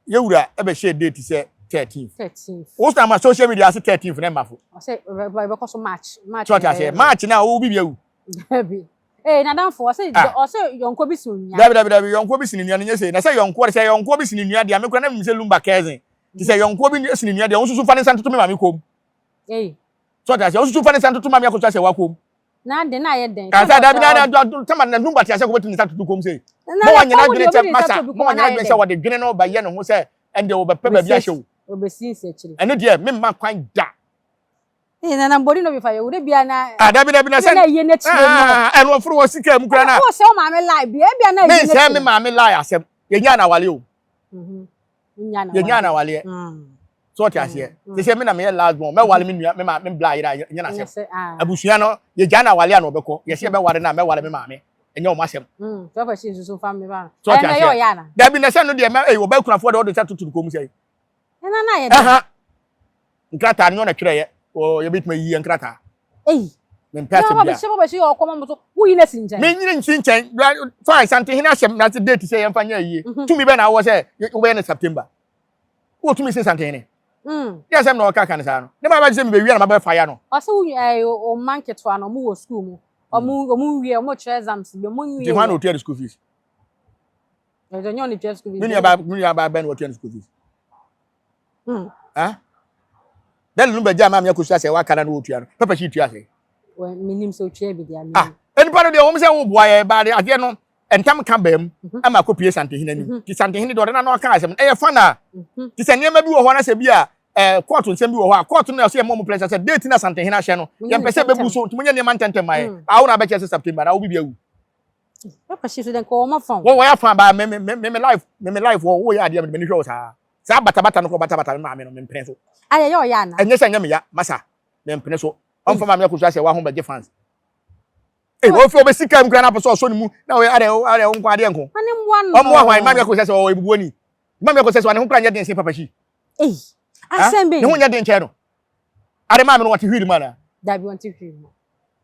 yewura e be share date say 13th 13th wo sta ma social media say 13th na mafo I say we cause March so ta say March na wo bibia wu na dan for say yonko bi sunya dabi yonko bi sinua no nyese na say yonko bi sinua dia me kura na mi say lumba cousin ti say yonko bi sinua dia onsusu fa ne santo me ma me kom so ta say onsusu fa ne santo ma me akoto say wa kom na de na ye den ka say dabi na tama na lumba ti say ko betu santo kom say mo wanyana dwene che masa mo wanyana dwene say wo de dwene no ba ye no ho say ende wo be pe ba bia hyew obesi se chiri ene de me ma kwan da na body no be fa ye wo de bia na dabi na say na ye na chire no eno furu wo sika mu kura na wo se o ma me lie bia na me say me ma me lie asem ye nya na wale o ye nya na wale so ti ase ye say me na me last born me wale me nua me ma me bla ira nya na asem abusua no ye gya na wale na obekọ ye say be wale na me wale me ma me enye o ma asem so fa shi so fa me ba so ti ase dabi na say no de me wo ba kunafo de wo de tutu ko mu say na ye da nkrata no na twere ye o ye bitma yi nkrata men pass bia no ba shi o ko mo so wo yi na sinchen me nyine nsinchen fine sante hina hyem na date say yemfa nya yi tumi be na wo say wo be na September wo tumi sin sante hine ya sem na o ka kan sa no ne ma ba say me be wi na ma ba fa ya no o se o market to ano mo wo school mu o mu wi o mo tre exams be mo wi ti hwan o tier school fees e do nyo ni tier school fees me ni ba ben o tier school fees dan lu be jama me akosu ase wa kana no otua no papa shi tua ase we minim so tua bi dia eni pa no de wo me say wo boa ye ba de ade no entam ka bam ama kopie sante hina ni ti sante hina de na no ka asem e ye fa na ti se niam bi wo ho na se bia court nsem bi wo ho a court no se mo pressure se date na sante hina hye no ye pese be bu so ti munye niam antentem mai a wo na be che September na wo bibia wu papa shi so den ko ma fon wo ya fa ba me life wo ya ade me ni hwe wo sa bata no ko bata ma me no me mpene so aye yo ya na enye sanya me ya masa me mpene so on fa ma me akosu ase wa ho be je fans wo fi obe sika mkra na person so ni mu na we are nko ade nko ani mwa no omo ahwan ma me akosu ase wo ebubu ni ma me akosu ase wa ne ho kra nya den se papa shi asembe ne ho nya den che no are ma me no wate hwiri ma na da bi want hwiri ma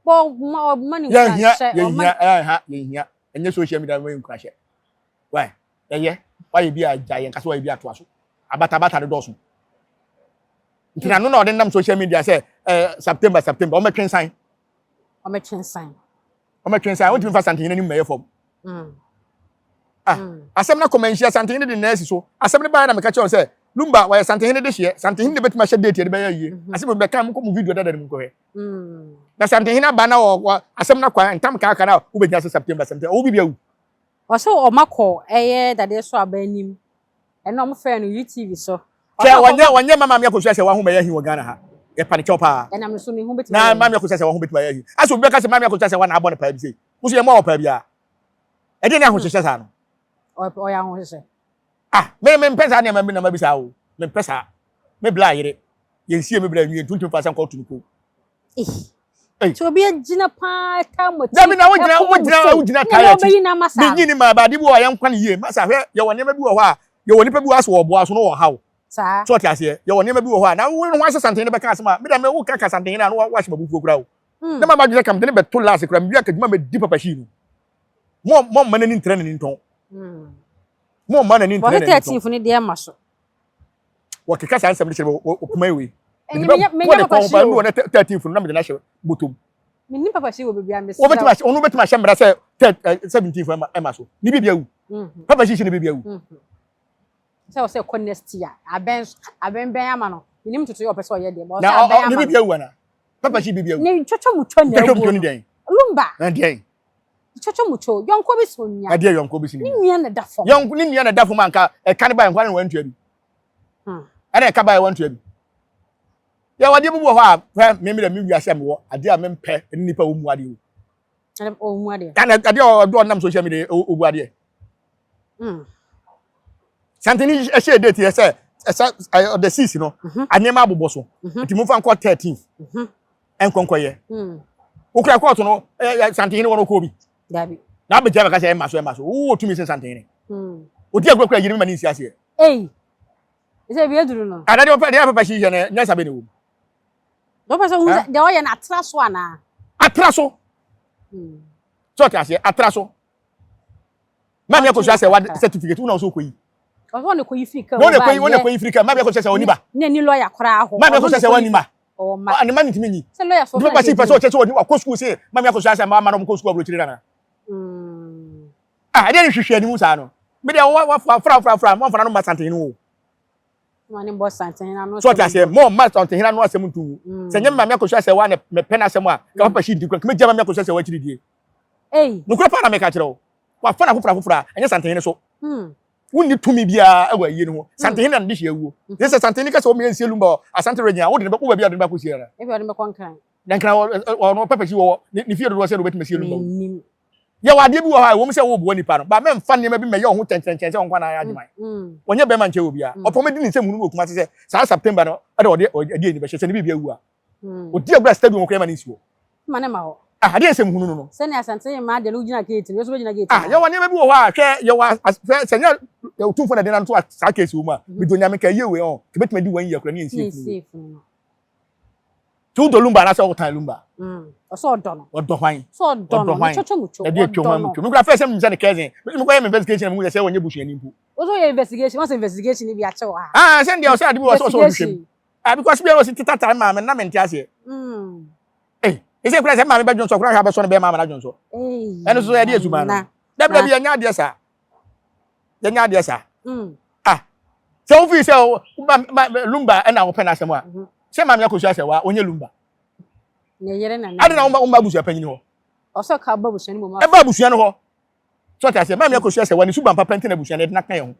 bo money ya hia enye social media we nkra hye why ye bi a jaye nkaso wa bi ato aso abata de doso ntina no na ode nam social media say September o me twen sign o timi fa santene ni meye fom asem na commercial santene de nurse so asem ne ba na me ka che say lumba wa santene de hye santene de betima hye date de ba yie asem be kan ko mu video dada de ko he na santene ba na asem na kwa ntam ka na wo be nya September o bibia wu o so o makọ eye dade so abanim eno mo fe no YouTube so che wanye mama me akosu ase wa ho be yahi wo Ghana ha e panic pa ena me so me hu betima na mama me akosu ase wa ho betima yahi aso be ka se mama me akosu ase wa na abo ne pa bi sei muso ye mo o pa bia e de ne akosu ase sa no o ya ho hye me pesa ne ma bi sa o me pesa me bla yire ye nsie me bla nwie 20% ko tunu ko so be gina pa ta mo da bi na wo gina tire ti bi gini ma ba di bo ya nkwa ne ye masa hwe ye woni ma bi wo ho a ye woni pa bi wo aso wo bo aso no wo hawo sa so ti ase ye woni ma bi wo ho a na wo no ase santene be ka asema me da me wo ka santene na no wa hye babu kura o na ma ba gina kam de ne be to last kura mi aka djuma me di papa shi no mo man ni ntre ni nton mo man ni ntre ni nton 13th ni de ma so wo keka san sem ni chere o kuma ewe me papa shi no 13th na me na hye botom me papa shi wo bibia me wo betima onu betima hye mra se 17th e ma so ni bibia wu papa shi ni bibia wu se o se honesty aben ama no minim tutu yo pese o ye de bo se aben ama ni bibia wu na papa shi bibia wu ni chocho mucho na chocho ni den lumba na den chocho mucho yonko bi so nya ade yonko bi so ni nua na dafo yonko ni nua na dafo man ka e kan ba nkwa na wantua bi ana ka ba wantua bi ya wade bubu ho a me me da me wiase me wo ade a me mpe nipa wo mu ade o mu ade kana ade o do nam social media o bu ade santini e share date ye say the 6 no anema abobo so ntimo fa nko 13 enkonko ye ukra court no santini wono ko bi dabi na be jaba ka say e maso wo tumi se santini odi agwakura yiri me mani siase ise bi eduru no adade o de papa shi je ne nya sabe ne wo do pese hu de o ye na atraso ana atraso so ta se atraso ma me ko so ase wa certificate una so ko yi Oso ne koyi frika. No ne koyi frika, ma be ko sese oniba. Ne ni lawyer kora ho. Ma be ko sese wanima. O ma. Ani ma ntimi nyi. Se lawyer so. Do pa si person che oni wa ko school say, ma me ko sese ma no ko school abro chiri na. Ah, dey hwehwe ani mu sa no. Me dey wa fra, mo fa no ma santen no. Ma ne boss santen na no. So ta say mo ma santen na no asem ntu. Se nyem ma me ko sese wa ne me pe na asem a, ka papa shi ndi kwa. Me jama me ko sese wa chiri die. No kura pa na me ka kire o. Wa fa na fufura, anya santen ne so. Wonni tumi bia ewa yie ne ho. Santen na ndihye awuo. Yes santen ka so me ensie lumba, asante renya, wo de be ko bia de be ko siera. E bia de be kon kan. Dan kan no papa shi wo ni fie do wo se do betima sie lumba. Ya wade bi wo ha wo mse wo bo nipa no ba me mfa ne ma bi me ye ho tenchen se wonkwa na ya adwai wonye be ma nche obi a opomedi ni se munu okuma se sa September no ade ode ni be hye se ne bi awu a odi agura stadium ko ma ni nsuo ma ne ma ho ade se munu no se ne asante ma de lu gina gate yo so gina gate ya wone be bi wo ha hwe ye wa se nya ya utumfo na de na to sa case wo ma bi do nya me ka ye we on ke betuma di wan ye kura ni ensie tu do lumba na se wo tan lumba so do no odo hwan so do no chocho mucho e de twoma mucho me kura first time se ne cousin me ko ye investigation mu se wonye busuani mpu o so ye investigation what's investigation ni bi a che wa se ndia o se ade bi o so busuani because be o se tita time ma me na me ntia se ise kura se ma me be jonso kura ha be so ne be ma na jonso eno so ye de ezuma no da bi anya de sa ya nya de sa se o fi se lumba na wo pena asem a se ma me akosu ase wa onye lumba ne yere na ade na umba busu apanyini ho o so ka ba busu ni mo ma e ba busu ne ho so ta se ma me akosu ase wa ni suban papa ntena busu ne de na kan ye ho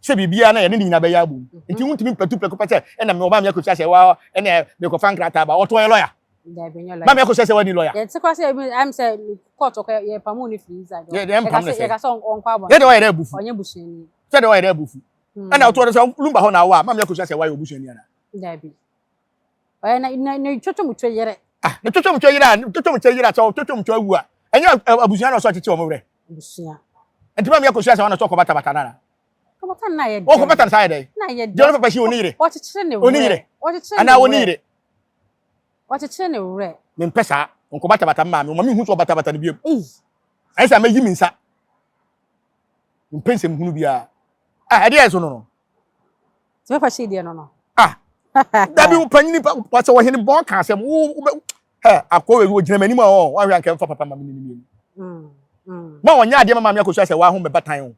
se bibia na ye ne nyina be ya abu nti huntimi patu peko pete e na me oba me akosu ase wa e na me ko fan krata ba oto ye lawyer da be nyo lawyer ma me akosu ase wa ni lawyer ye ti kwa se am say court ko ye pamu ni free inside ye dem pam ne se ye ka so on kwa ba ye de wa ye da bufu onye busu ni se de wa ye da bufu e na oto de so lumba ho na wa ma me akosu ase wa ye busu ni ana da bi oya na chocho mucho yere ne chocho mucho yira so chocho mucho awu a enya abusuan na so tete o mo wre busuan enti ma me akosu ase wa na so ko bata na ko bata na ye o ko bata na sa ye dai na ye je no papa shi onire o chichire ne onire ana onire o chichire ne wre me mpesa nko bata ma me hu so bata ne biem ai sa ma yi mi nsa mpense mhunu bia ade ye so no se papa shi de no da bi upanyini pa se wo hene bon ka asem wo akowe wo gina mani ma o wa hwe anka mfa papa ma me ni ma wonya ade ma me akosu ase wa ho me batan ho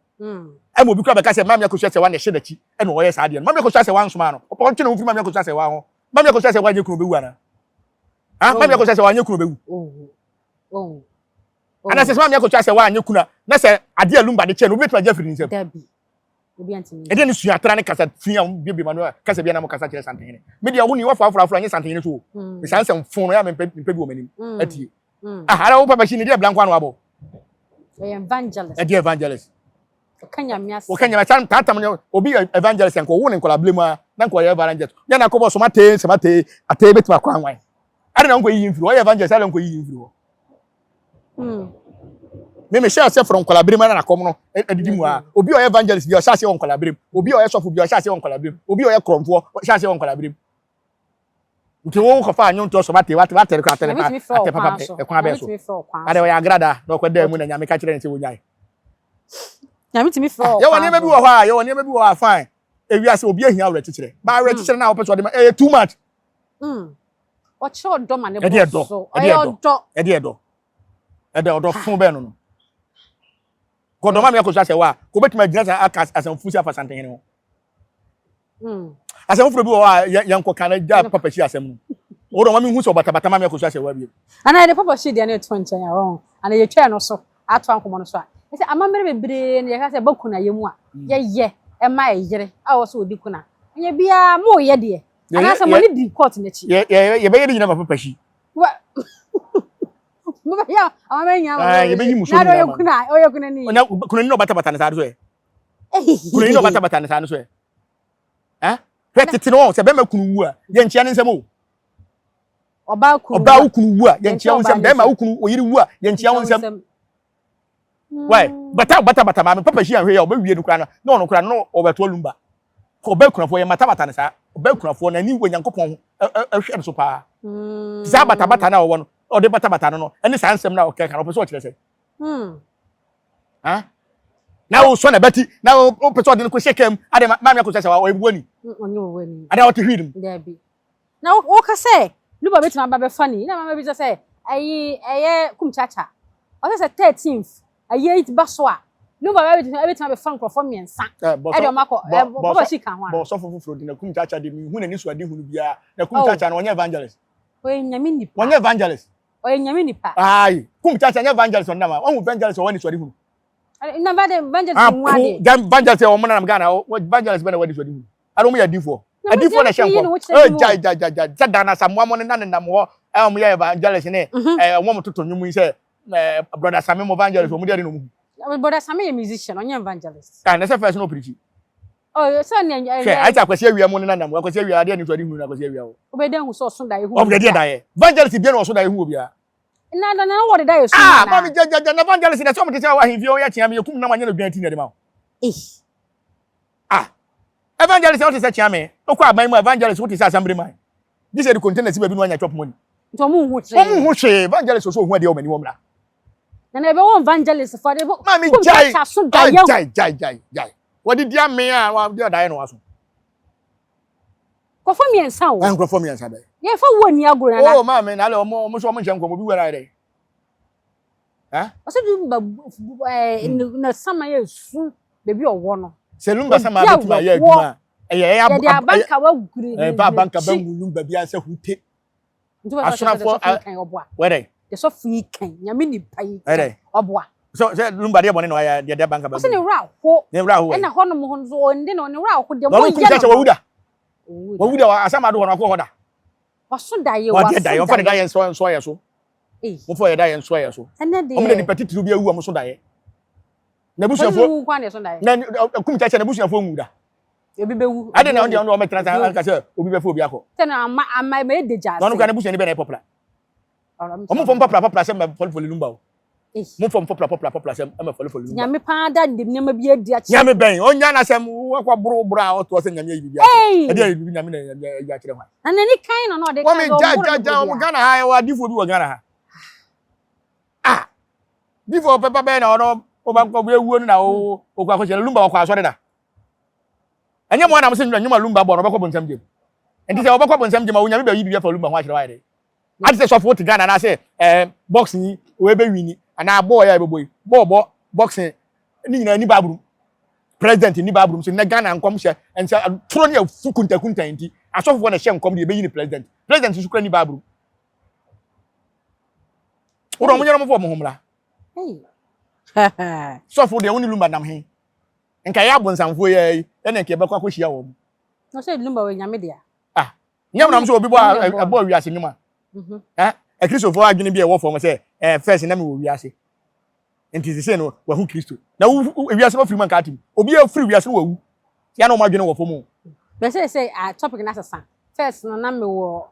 ai mo bi kwa be ka se ma me akosu ase wa ne hye dachi e no wo ye sa ade no ma me akosu ase wa nsoma no opo nche no wo fi ma me akosu ase wa ho ma me akosu ase wa nye kunu be wu ana ma me akosu ase wa nye kunu be wu ana se ma me akosu ase wa nye kuna na se ade alumba de che no betu aja firi nsem dabi obi antimi e de ni sua tra ne kasa fia bi manuel kasa bia na mo kasa kire santene media wo ni wo fa nye santene so me san sem fon no ya me pe bi o manim atie ara wo papa shi ni de blanco anu abo evangelist e de evangelist kanya mias wo kanya san tatam ne obi evangelist enko wo ne nkola blemu a na nko evangelist ya na ko bo so mate ate betima kwa anwan ara na nko yi mfiri wo evangelist ara nko yi mfiri wo me share se from collaborate na kom no edidi mu a obi o evangelist bi o share se on collaborate obi o sofo bi o share se on collaborate obi o kromfo o share se on collaborate nti wo ko fa anyon to so mate wate ate papa e kwa be so ade o ya agrada no ko da mu na nyame ka kire nse wo nyai nyame timi fro ye woni me bi wo ho a ye woni me bi wo a fine e wi ase obi ahia wo rekikire ba rekikire na wo person de ma too much o cho do ma ne bo so e de odo fun be no God ma me akosu ase wa ko betima gina sa aka asamfu si afa santen ho asamfu bi wa yanko kana ja papa shi asem no o do ma me hu so bata ma me akosu ase wa bi ana de papa shi de na to nchen ya ho ana ye twa no so ato ankomo no so a ese amamere bebre ne ye ka se bakuna yemu a ye e ma yire a wo so odi kuna nya bia mo ye de ana se mo ni di court na chi ye be ye nyina papa shi ya amenya ye be yimu so na o ye kuna ni kuna ni no bata na sa so e kuna ni no bata na sa so e petite no se be ma kunu wu a ye nchia ne nsem o oba kunu wu a ye nchia nsem be ma kunu oyiri wu a ye nchia nsem why bata ma me papa shi anhwe ya oba wie no kura no kura no obeto lumba ko oba kunafo ye bata na sa oba kunafo na ni wo nyankopon ahwe so pa za bata na wo no o de bata no eni san sem na o ke kan o so kire se na na wo so na beti na wo person de ko shekem ade ma me ko sese wa ebu ani onye wani ade wo te hwidum there be na wo ka say luba beti ma ba be fani na mama bi say eye kumchacha o say 13th aye it baswa luba beti ma be fan crofo miensa ade o mako bo shi kan ho bo so fofoforo de na kumchacha de mi hu na ni so ade hu bia na kumchacha na onye evangelist oye nyame nipa onye evangelist oye nyame nipa ai kumchacha nya evangelist on na ma won evangelist o wani so ade hu na ba de evangelist nwade dan evangelist o mo na Ghana evangelist be na wadi so ade hu ado mo ya difo adifo na hyenko jai sadana samwa mo na nam ho mo ya evangelist ne wo mo toto nwum se brother Sami mo evangelist o mo de no mu brother Sami musician onye evangelist na se first no preach oh so na aita akwasi awia mo na nam akwasi awia ade ni so ade hu na akwasi awia o obede hu so so dai hu obede dai evangelist bia no so dai hu obia na wo de dai so na mami jaja na evangelist na so mo te wa himfi o ya tia me kum na manya no dwan na de ma evangelist what is that chame okwa aban mu evangelist what is assembly man this is the container si baby no anya chop money to mu hu hwe evangelist so hu ade o mani wo mra na ebe wo evangelist for the mami jai wadi dia me a wa dia dai no aso ko fo mi ensa wo an ko fo mi ensa dai ye fa wo ni agoro na oh mami na le mo so mo nche nko mo bi wera dai o se du na sama ye su baby owo no selumba sama bituma ya aduma ya banka wa gure banka bangulum baby anse hute asonafo where the so free kan nyame ni pai oboa so lumba de bone no ya de banka bangu so ne wra ho na ho no ho so onde no ne wra ho de mo ye no wawuda wa asama do ho no ko da waso da ye waso da ye fa da ye so ye so mo fo ye da ye so ye so o mo de petitru bi awu am so da ye na busuafo na kumchacha na busuafo nwuda obi bewu ade na onde o metra ta ka se obi befo obi akọ te na ama me deja no no ka na busuani be na popular o mo fo popular se me follow lumba o mo fo popular se me follow lumba nyame pa da de nyama bi adi a nyame ben onya na se akwa buru a o to se nyame yi bi ade ya bi nyame na ya kire hwa na ni kan no de kan o ja o Ghana ha wa difo bi wo Ghana ha difo pepa be na ono o ba nko ewu no na o kwa kwche lumba kwa so de da anya mo na mo se nyuma lumba bo no be kwa bonsam jem enti se o be kwa bonsam jem a wonya me be yi bi fa lumba ho a kire wa de ati se so for to Ghana na se boxing we be wini ana boy ya be boy bo boxing ni nyina ni baburu president ni baburu so na Ghana nkom hye ense turo ne afukunta kunta enti asofo na hye nkom de be yi ni president su kura ni baburu uro mo nyero mo fo mo homra so for the only lumba nam he nka ya bonsamfo ye ene nke be kwa kwhia wo no say lumba we nyame dia nyam nam so obi bo abo wiase nyuma e Christopher adwene bi e wo fo say first na me wo wiase enti se no wa hu Christo na wiase ma free man ka atim obi e free wiase no wa wu ya no ma adwene wo fo mu be say topic na sasa first no na me wo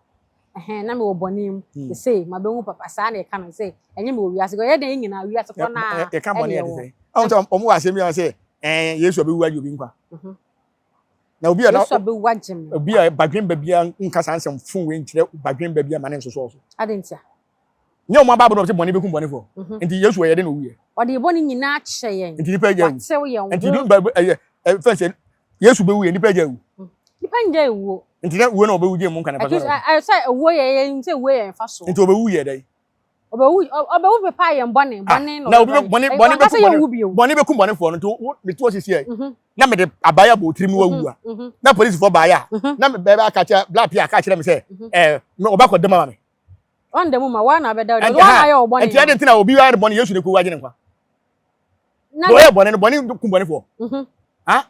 na me wo bonim they say ma be hu papa sa na e ka no say enye me wo wiase go ye den nyina wiase ko na e ka boni e dey say omo wa se mi wa say Yesu abi waji obi nkwa na obi na Yesu abi wajim obi a badwen babia nkasa ansem fun we nkire badwen babia mane nso so adentia nye o ma babu no se boni bekum boni fo enti Yesu ye de no wiye o de boni nyina kye yen enti nipa ja enti do fense Yesu be wiye nipa ja wu nipa nja ewu enti na wo na obe wuje mu nka na pa so I say ewu ye say ewu ye fa so enti obe wuye dai obewu be pa ye boni no na obi boni bekum boni fo no to me to sisi e na me de abaya bo tirim wa wu na police for baya na me be aka cha black pia aka kire me say me obakọ dem ma me on dem ma wa na be da wa na ye oboni enti ade ntina obi wa boni Yesu de ko waje ne kwa do ye boni kum boni fo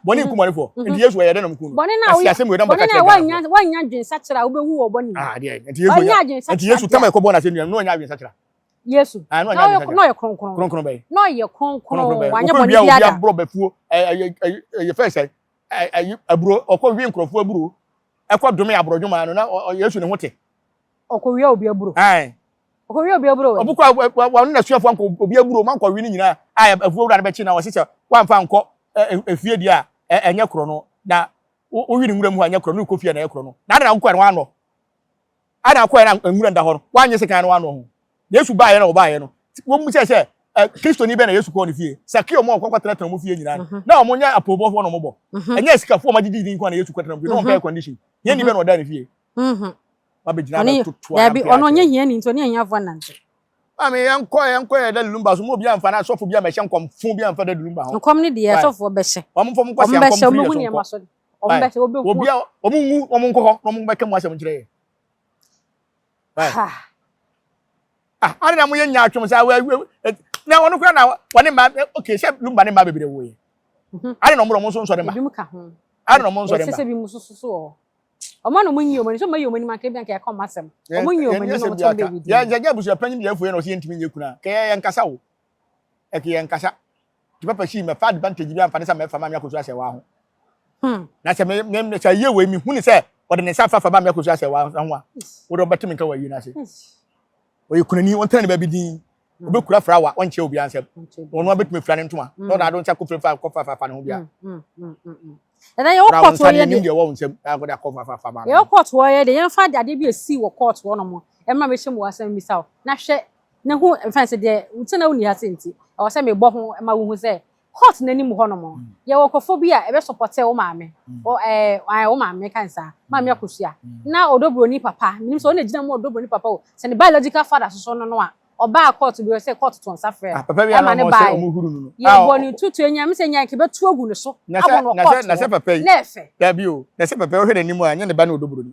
boni kum boni fo enti Yesu ye de no kum boni na wa nya dwen sa kira obewu wo boni de enti Yesu tama ko bona se no nya dwen sa kira Yesu no ye kronkron be no ye kronkron wanya boni bia da bro befuo ye first aburo okọ wi nkrofo aburo ekọ dome abrojuma no na Yesu ne hote okọ wi obi aburo okọ wi obi aburo obukwa wa na suafo anko obi aburo man kwa wi ni nyina afuo wura na be chi na wo se wa mfa nko efie dia enye kro no na o wi ni nwura mu anya kro no ko fie na ye kro no na ada na nko no ano ada ko na nwura nda ho no wa anye se kan no ano ho Yesu ba ye na oba ye no wo mu se Kristo ni be na Yesu ko ni fie saki omo kwakwa tena mo fie nyina na omo nya apobofo no mo bo enya sikafo ma didi din kwa na Yesu kwatena mo no on condition ye ni be na oda ni fie ma be gina na tutu ya bi ono nya hia ni nto ne anya fo nante ami yanko ya da lumba so mo bia mfa na sofo bia ma hye nkomfo bia mfa da lumba ho nkom ne de ya sofo be hye omo fo mo kwase nkom free omo huni ma so omo be hye obi omo ngu omo nko no mo be ka mo asem kire ari na mo ye nya atwom sa na wono kura na wone ma okay she lumba ne ma bebere wo ye ari no mo so nso de ma bi mu ka ho ari no mo nso de ma se bi mu so o omo no mo nyi omani so ma yi omani ma ka bi anka come asem omo nyi omani no to baby ya busu panyin de afuye no so ye ntimi nye kuna ka ye nkasa wo e ke ye nkasa ti papa shi me fa advantage bi amfane sa me fa ma me akoso ase wa ho na se me se ye we mi hu ni se o de ne sa fa ma me akoso ase wa ho a wo do batimi nka wa yi na se o ye kunani won tane ba bi din obe kura frawa won che obi ansem won no betumi fra ne ntoma no na don cha ko fra ko fa ne ho bia na ye court wo ye de wo nsem agoda ko fa ma ye court wo ye de ye fa de ade bi esi wo court wo no mo e ma me hye mo asem misao na hwe na hu fancy de utina uni ha senti o se me bo ho ma wo hu se court na ni mu ho no mo ye wo kofo bi a e be support wo maame o wo maame kansa maame akosua na odobroni papa minim so na gina mo odobroni papa o se ne biological father so no a oba court bi o se court to nsa frɛ papa bi ama mo se omuhuru nu ye boni tutu enya me se nya ke betu agu ne so abono court na se papa yi na efe da bi o na se papa o hwe na nimu a nya ne ba na odobroni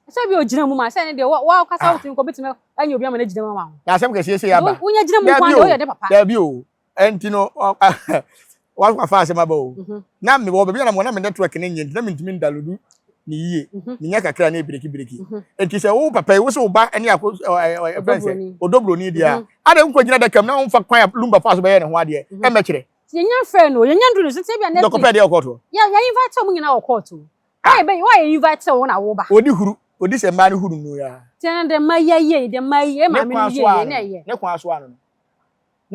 se bi o gina mu ma se ne de wa kasa wo tin ko betime anya obi ama na gina mu ma na se mo ke se ya ba unya gina mu kwa de o ye de papa da bi o entino wa kwa fa se ma ba o na me wo be na mo na me network ne nyi na me ntimi ndalodu ni yie ni nya kakra na biriki enti se wo papa wo se wo ba ene akọ friends odobroni dia ade nko gina da kam na wo fa kwan lumba fa so be ye ne ho ade e me kire ye nya friend no ye nya ndu no se bia net ko pe de okoto ya invite mo nyina okoto why invite wo na wo ba odi huru odi se ma ne huru no ya tian de maye de maye ma me ye na ye ne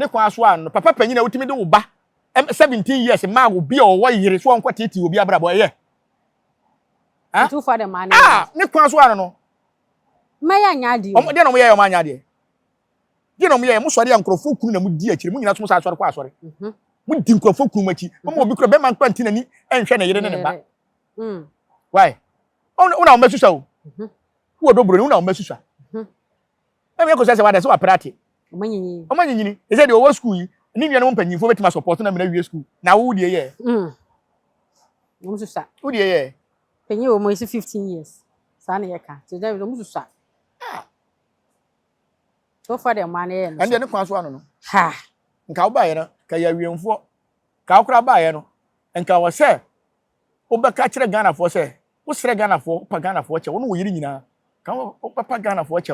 kwa so anu papa panyin na wotimi de wo ba 17 years ma wo bia wo yire so onko tete obi abrabo ye too for the man ne kwa so anu no maye anya de omo de no mo ye o ma anya de de no mo ye mo sori ankrofo kunu na mo di akiri mo nyina so sa sori kwa sori mo di nkrofo kunu machi mo obi kro be man kwanti nani enhwe na yire ne ba why una o mesusa o wo do bro una o mesusa e me ko se wa de so wa prate omanyinyi e se de o school yi ni nua no mpanyinfo betima support na me na wie school na wo die ye mo susa wo die ye penye o mo isi 15 years sa na ye ka so de mo susa so for the man ye and ne kwa so anu no ha nka wo ba ye no ka ya wiemfo ka wo kra ba ye no nka wo se wo be ka kire Ghana fo se wo sere Ghana fo pa Ghana fo che wo no wo yiri nyina ka wo papa Ghana fo che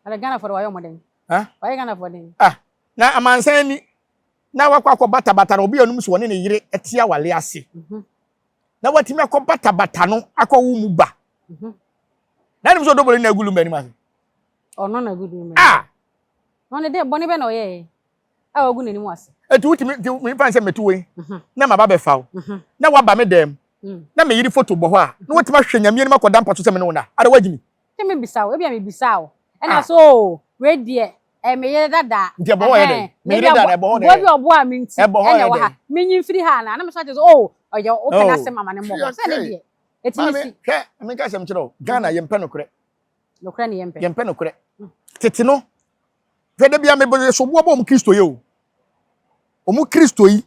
ala Ghana fo wa yo moden why Ghana fo den na amansan ni na wakwa bata no obi anum so woni ne yire etia wale ase na watimi akọ bata no akọwu mu ba na nim so dobole na agulu mbani ma ono na agulu mbani no ne de boni be na oye awagu nani mu ase etu utimi mi fan se metuwe na ma ba be fawo na waba me dem na me yiri photo bo ho a na watimi ahwe nyame ni makoda mpato se me no na ada wagimi te me bisawo e bia me bisawo e na so ready me ye dada ntia bo ye de me yiri dada bo ho de bo bi obo a minti e na wa ha menyi mfiri ha na me so je oh oye o kana se mama ne mo se ne de etimi si hwe me ka sem kiro Ghana ye mpe nokre ne ye mpe nokre tete no fede bia me bo so bo mu Kristo ye o omu Kristo yi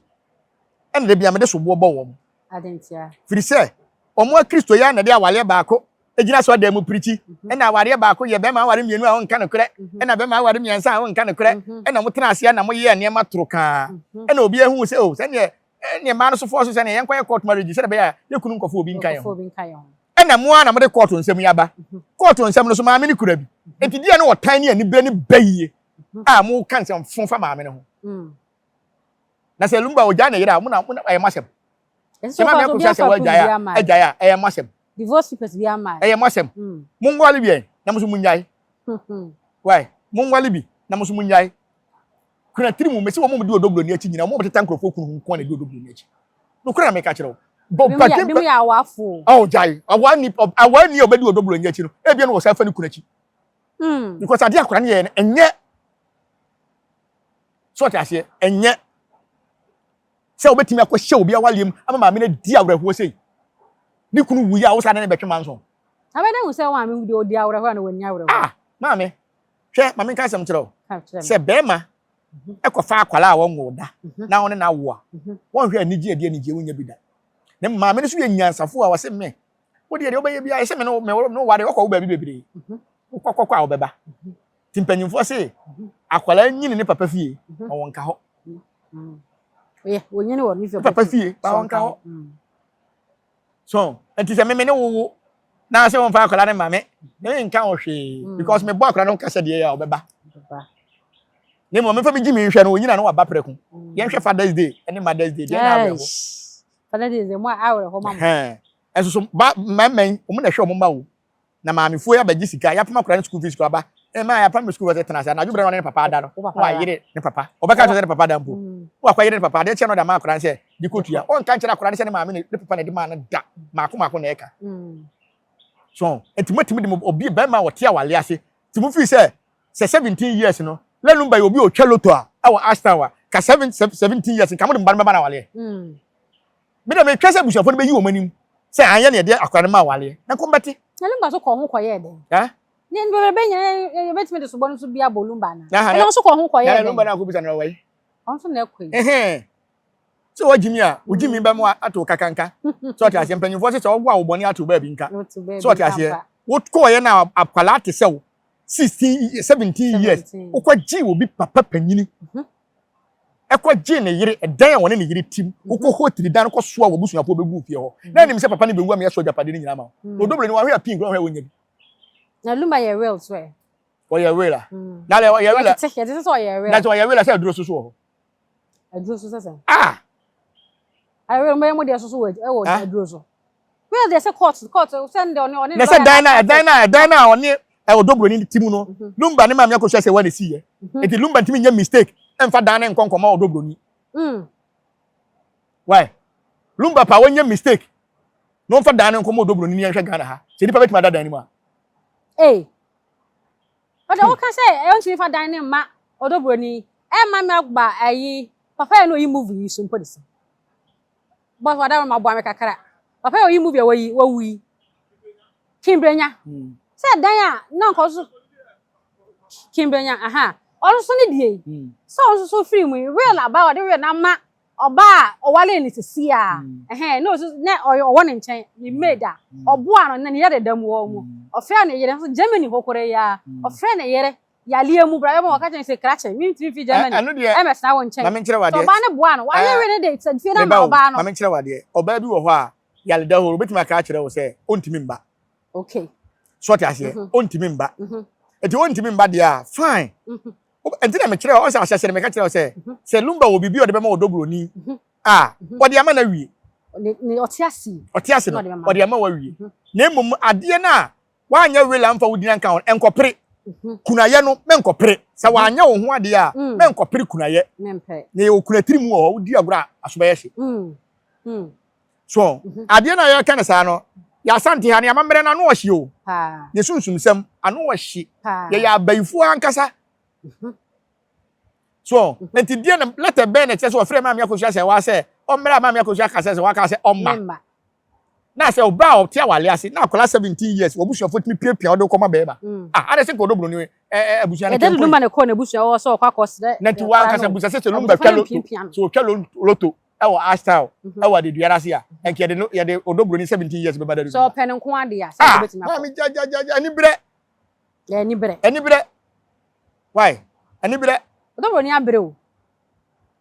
ene de bia me de so bo wo mo adentia firi se omu Kristo ya na de awale baako ejina so da mu prichi ena aware baako ye be ma aware mienu a wonka nokre ena be ma aware miensa a wonka nokre ena mutena ase na mo ye ne ma troka ena obi ehu se o se ne ma no so force se ne yen kwa court marriage se de be ya yekunu nkofo obi nkan ye ena mo ana mo de court nsem ya ba court nsem no so ma me ni kura bi enti die no wotan ne ani bre ni bayiye a mo kan se fonfa ma me ne ho na se lumba oja na yira mo na e masem se ma me ko se wajaya e masem divorce papers bi ama e masem mungwali bi na mo so munyai why mungwali bi na mo so munyai kuna tiri mu mesi wo mo di odoblo ni achi nyina mo beteta nkrofo kunu nko na di odoblo ni achi no kuna me ka kire wo bi mu ya wafo jai awani obedi odoblo ni achi no e bi no wo safa ni kuna achi because ade akora ne ye enye so what ase enye se obetimi akohye obi awalem ama maame na di awreho sei ni kunu wuya wo sa na betwe manso abeda hu se wa me wudi odi awreho na wanya awreho maame hwe maame ka sem kyerɛ se bema ekofa akwala a wonwo da na won na wo a won hwe anigi ade wonya bi da na maame no so yɛ nyansafo a wose me wo de obeye bia ese me no ware okɔ wo ba bi bebre kokokɔ a wo beba timpanyimfo se akwala nyini ne papa fie won ka ho wonyene wo ni fie papa fie ba won ka ho so enti se me ne wo na se won fa akwala ne maame ne nka wo hwe because me bo akwala no ka se de ya wo beba ne mo me fa bi gimi hwe no onyina no wa ba preku ye hwe Father's Day ene Mother's Day de na abreho Father's Day mo awreho mama eso so ba mamman o mo na hwe o mo ma wo na maame fo ya bagi sika ya pama akwala school fees ko ba ma ya pama school was tena sa na dwubre no ne papa ada no wa yire ne papa obeka to ne papa da mpo wa kwa yire ne papa de che no da ma akwala se di kotua on kan kira akwala se ne maame ne papa ne di ma na da mako na eka so etimatimi de obi ba ma wote awale ase timu fi se 17 years no lenu ba obi o twa loto a awo Ashton ka 17 years nka mo de mba na wale me de me twese bushafo de be yi wo manim se anya ne de akwala ma wale na ko mbati Lumba so ko ho koye de ni bebe nya betime de so bonu so bia bolumba na ele so ko ho koye de lumba na ko bisa na wai on so na koyi so wajimi a wajimi ba mu ato kakanka so ati ase mpanyimfo se wo gwa wo boni ato ba bi nka so ati ase wo koye na akwala ate se wo 17 years ukwaji wo bi papa panyini ekwaji ne yire edan won ne yire tim ukoko tiri dan ko so a wo busuafo be gu fie ho na nim se papa ne be wu am ye so japade ni nyina ma odoblo ni wa hwe pink hwe wonya bi na Lumba ye real so e o ye real na le ye real te so ye real na to ye real se aduro so ho aduro so se I real mo de so e wo aduro so real de se court send on na se dan na oni e odoblo ni tim no Lumba ne ma me ko hwe se wa ne si ye enti Lumba ntimi nya mistake emfa dan na nkonkoma odoblo ni why Lumba pa wonya mistake no mfa dan na nkonkoma odoblo ni hwe Ghana ha se nipa betima dan ni mu a oda wo ka say e ntimi fa dan ne ma odoblo ni e ma me agba ayi papa no yi movie so mpo dise but wada ma bo am kakara papa yo yi movie wo wi Kimbrenya say dan a na nko so Kimbrenya also ni die so free mu real about the real na ma oba owale ni sisi a no so na owo ne nchen ni made a oboa no na ne yere dam wo mu ofre na yere so Germany hokore ya ofre na yere ya lie mu bra mo ka chen se krache mi ti fi Germany ms na won nchen ma men kire wade oba ne boa no wa yere ne de fi na oba no ma men kire wade oba bi wo ho a yale da ho betima ka kire wo se ontimi mba okay so ti ase ontimi mba eti ontimi mba dia fine enti na me kire o se ahye me ka kire o se Lumba wo bibi o de be ma odoblo ni o de ama na wie ni otiasi no o de ama wa wie na emom ade na wa anya wela mfa wudina nka enkopere kunaye no me nkopere se wa anya wo ho ade a me nkopere kunaye mempe na o kunatiri mu o wudi agora asobaye hye so ade na ya kana sa no ya santi ha ne amamere na no ohye o ye sunsum sem ano ohye ya bayifo ankasa so enti die na letter ben na chese ofre ma me akohua se wa se o mra ma me akohua ka se wa ka se omma na se oba o tia wale ase na akola 17 years wo busu afotimi piapia o de koma beba ade se ko do bro ni abusu na ke de Lumba ne ko na busu o so kwa kosre na ti wa ka se busu se Lumba twalo so twalo loto e wo Ashton e wo de duara se a enke de no ye de odobro ni 17 years beba da so pen nko ade ya se betima na mi ja ni bre ni bre why ani bre odobro ni abre o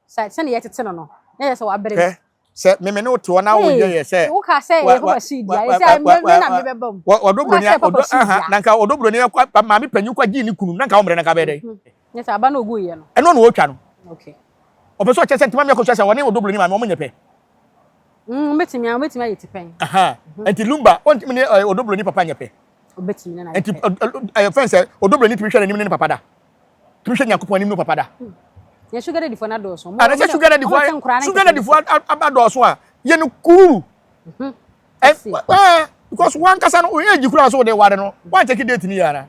se ne ye tete no ye se wa abre se me no to na wo ye se wo ka se ye ko si dia ye se me na me bebam odobro ni na nka odobro ni kwa ma me panyu kwa gi ni kunu na nka wo mre na ka be dey ye se aba na ogu ye no eno no wo twa no okay obeso che sentima me ko twa se wo ne odobro ni ma mo nyepe betimi ye tipen enti Lumba ontimi ne odobro ni papa nyepe betimi na enti fence odobro ni timi hwe na ni papa da timi hwe Nyankopon ni papa da ye sugar daddy for na do so mo na sugar daddy for aba so a ye no cool because one kasa no o ye jikura so de ware no one take date ni yana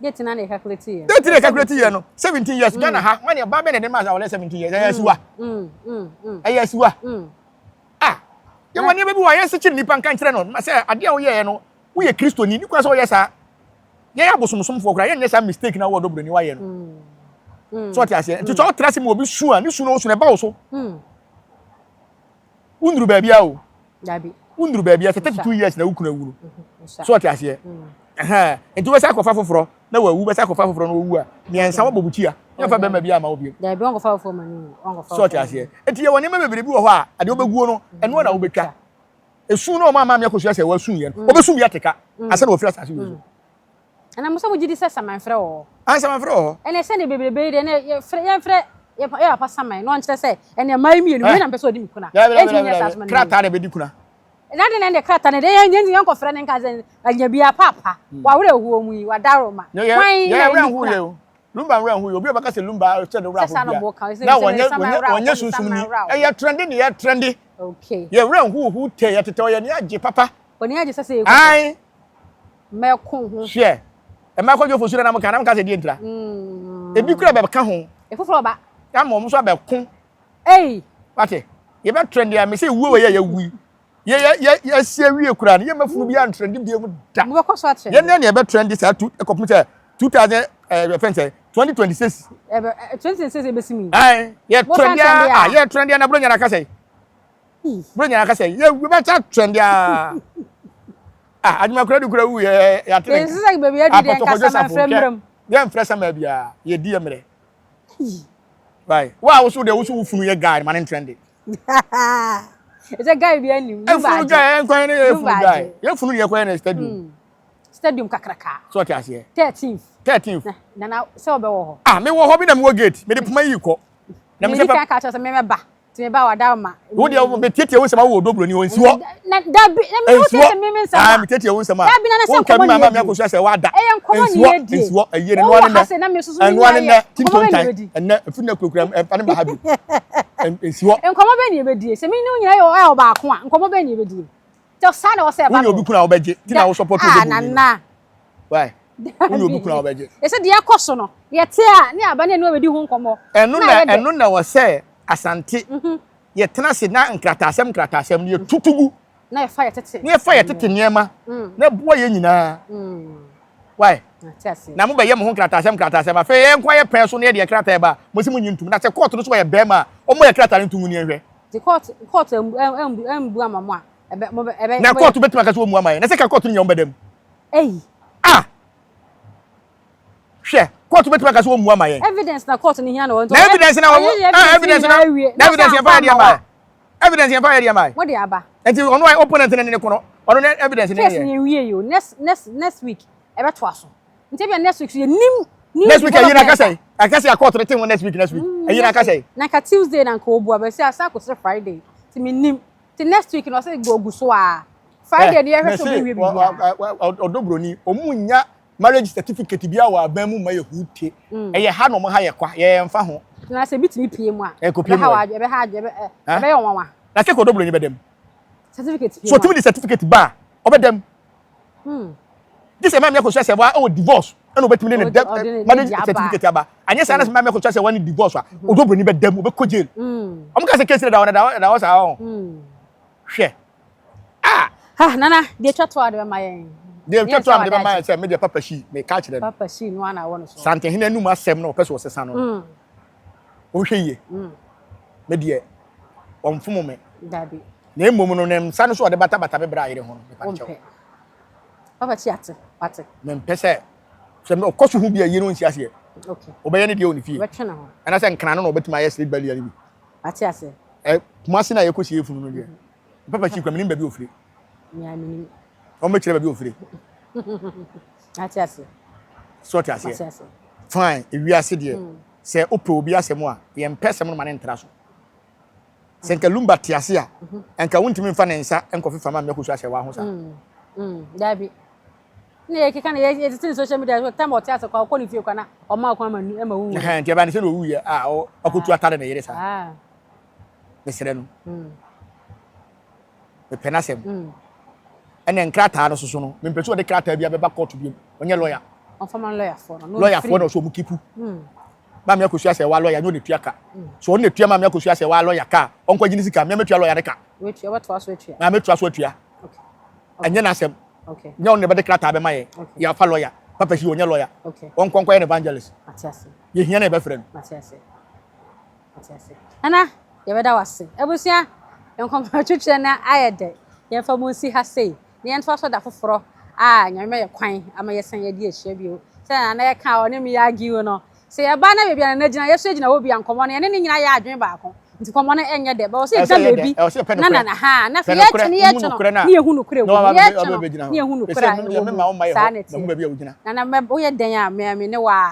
Date na na calculate ye. Date na calculate ye no 17 years Ghana ha when your ba be na dem ma za 17 years ayasiwa ayasiwa ah ye woni be bi wa yes kire nipa nkan kire no ma say ade a wo ye no wo ye kristoni ni kwa so wo ye sa ye ya bosomsomfo kra ye nye sa mistake na wo dobro ni wa ye no so ti ase nti so trase mo obi su a ni su no su na ba wo so undru ba bia o dabi undru ba bia 32 years na wukuna wuru so ti ase nti we sa kofa foforo na wawu be sa kofa foforo na owu a miensa wo bobutia ye fa be ma bia ma wo bia dabi on kofa foforo mani on kofa so ti ase nti ye woni ma bebere bi wo ho a ade obeguo no eno na wo betwa esu no ma me akosu ase wa sun ye no obesu ya teka ase na wo fira ase wo ana mo so mo gidi se saman frɛ wo an saman frɛ wo ene se ne bebebe de ne ye frɛ ye pa saman no nkyerɛ sɛ ene mai mienu we na mpɛ sɛ odi mikuna enti nye sa asman krata na be di kuna na de ne krata ne de ye nyi yanko frɛ ne nka sɛ anya bia papa wa wure huo mu yi wa daroma kwan ye wure hu ye lumba wure hu ye obi obaka se lumba se de wure hu na wonye sunsun ni ye trendy ni ye trendy okay ye wure hu te ye tete ye ni agye papa oni agye sɛ ye ai me ko hu hwe e ma kwajo fosura na mo kana mo ka se die ntra ebi kura be ka ho e foforo ba ya mo so be ko wate ye be trendy a me se wuo ye wu ye sie wie kura ne ye mafunu bi an trendy bi mu da mo be ko so atre ye ne ye be trendy sa computer 2000 2026 2026 e be simi ai ye trendy ye trendy na bro nya na ka sei bro nya na ka sei ye we be cha trendy aduma kura du kura wu ye ya tere yes say baby adi den ka sama fremrem ye mfre sama bia ye di emre bye wa wo so de wo so funu ye guy man trendy it's a guy bi anim you ba guy en kwan ye funu guy ye funu ye kwan na stadium kakraka so ti ase 13th na se obe wo ho me wo ho bi na me wo gate me de puma yi ko na me se ka ka se me ba ti me ba wa da ma wo de me tete wo se ma wo dobro ni won si wo na da bi na me wo se me nsama me tete wo se ma da bi na se ko ma me akosu ase wa da ensi wo aye ne no ne tinton time enne funa kokura pane ba ha bi ensi wo enkomo be ni e be die se me ni nyina yo ba ko a enkomo be ni e be die te sa na wo se ba wo obi kuna wo beje ti na wo support wo na why wo obi kuna wo beje e se de akoso no ye te a ne aba ne no be di hu nkomo enu na wo se asante ye tena se na nkratasem ne tutugu na ye fa ye tete ne fa ye tete niema na boa ye nyina why na mo be ye mo ho nkratasem afa ye nkwa ye pen so ne de krata ba mo si mo nyintum na se court no so ye be ma o mo ye krata ne ntumu ne hwe the court embu amamo a ebe na court betima ka so mu amaye na se ka court ne ye ombedam hwe court betima ka so mu amaye evidence na court ni hia na won na evidence na evidence ya fa ya ma evidence ya fa ya ma mo de aba enti ono ai opponent ne kono ono na evidence ne yes ni wie yo next week ebe to aso nti bia next week ye nim next week ayi na akase ya court retin next week ayi na akase na ka Tuesday na ko obu abasi asa ko se Friday ti me nim ti next week no se go oguso a Friday dey hwe so be wie bi odobroni omunya marriage certificate bia wa ban mu ma ye hutie eye ha no mo ha ye kwa ye mfa ho na se bitimi pie mu a ebe ha ebe ye onwa na se ko odobroni bedem certificate pie so timi the certificate ba obedem this man me ko say wa o divorce eno betimi ne marriage certificate aba anya say na me ko say wa ni divorce a odobroni bedem obekọ jail am ka say case da wa sa ho hwe nana de twa to ade ma yen de twa to ade ma yen say me de papa shi me ka kire papa shi no ana won so sante hina num asem na o pese o sesa no o hwe ye me de o mfumo me dabi na emom no nem sa no so o de bata be bra yire ho no pa chew papa chi ate me pese se me okoso hu bia yire on si ase okay o be ye ne de oni fie we twe na ho ana se nkana no obetima ye sleep belly ani bi ate ase kuma se na ye kosi efunu no de papa chi kwa me nim ba bi ofire mi amini o me kire ba bi ofire ate ase so ate ase fine ewi ase de se ope obi asem a ye mpesem no mane ntra so se nka lumba te ase a enka wontimi mfa ne nsa enkofe fama me kosu ase wa ho sa dabi ne ye kika ne ye tin social media so time oti ase kwa ni fie kwa na o ma kwa ma wu nti ba ne se no wu ye akotu atare na yere sa me sere no me penasem ene nkrata no soso no me mpeso de krata bia be ba court bi onye lawyer on former lawyer for no lawyer for no so mu kipu ma me akosu ase wa lawyer no ne tuaka so on ne tua ma me akosu ase wa lawyer ka on kwa gini sika me metua lawyer ne ka we tua what was we tua na metua so tua okay anya na asem okay nya on ne be de krata be ma ye ya fa lawyer papa shi onye lawyer okay on konkwa ne evangelist atiase ye hia na be frem atiase ana ye be da wase ebusia en kompa twetwe na ayede ye fa mo si ha sei ne en fa so da foforo nyame ye kwan ama ye san ye di ehia bio se na ye ka oni mi ya giwo no se ye ba na bebia na gina ye so gina obi ankomo ne ne nyina ya adwen ba ko nti komo na enye de ba o se gina bebi na ha na fe ye tene ye tno ne ye hu no kure ye tno ne ye hu no kure sa na bebi ogina na me o ye den a me ne wa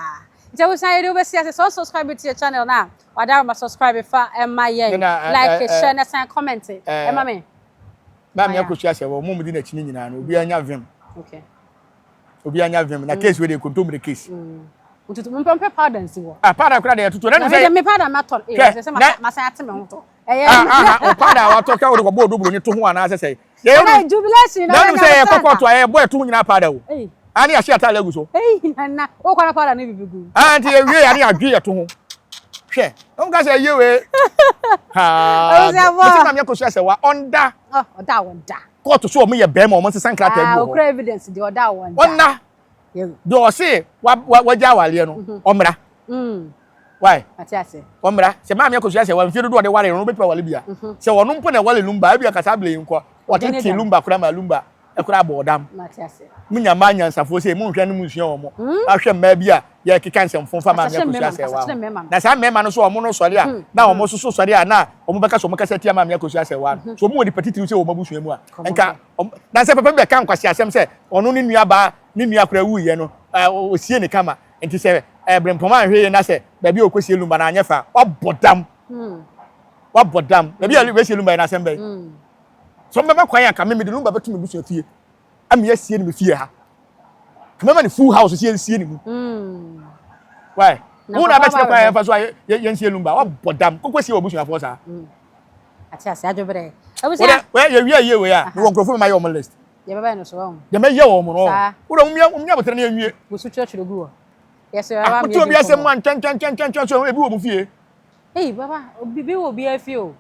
nti wo san ye do be se subscribe to your channel na wada ma subscribe fa ma ye like share na san comment ma me ba me akosu ase wo mo mudi na chini nyina no obi anya vim okay obi anya vim na case we dey control the case ututu mpempe powder nsi wo powder kura dey tutu na say me powder maton se ma san ate me ho to o powder wa to ka wo ko bodo bro ni to ho ana se ye na jubilation na say kokko to boy to nyina powder wo ani a share lagu so na o kwara powder na bibigu anti ye wie ani adwe ye to ho hwe o ga say ye we ha o se me akosu ase wa onda oda wonda court so mo ye be ma o mo sesan krata bu o kra evidence de oda wonda onna do say wa ja wale no omra why atiase omra se ma me akosu ase wa mfie do de wale no bepa wale bia se wono mpo na wale lumba bia kasa ble nko wotete lumba kura ma lumba ekura bodam atiase munya ma nyansafo se mu hwe no mu hwe omo ahwe ma bia ye kika nsemfo fa ma me akosu ase wa na sa mema no so omo no sori a na omo so sori a na omo beka so omo kasa tia ma me akosu ase wa so omo di petitiri se omo busua mu a enka na se papa be kan kwasi asem se ono ni nua ba ni nua kura wu ye no osie ne kama enti se brempoma hwe ye na se ba bi okosie lumba na anyefa wabodam ba bi ali wesie lumba na asem be so mbeba kwan ya ka me de lumba betu me busua fie am ye sie ni me fie ha kama ni full house sie ni mu why wo na betu kwan ya fa so ye sie lumba wabodam kokosie obusua fo sa atiase adwobre abusia ye we ya wo nkrofo ma ye o list ye baba no so wo de me ye wo mo no wo umnya botere na ewie wo su church gu wo yes baba me to bi asem man twan so e bi wo mu fie baba obi wo bi afie o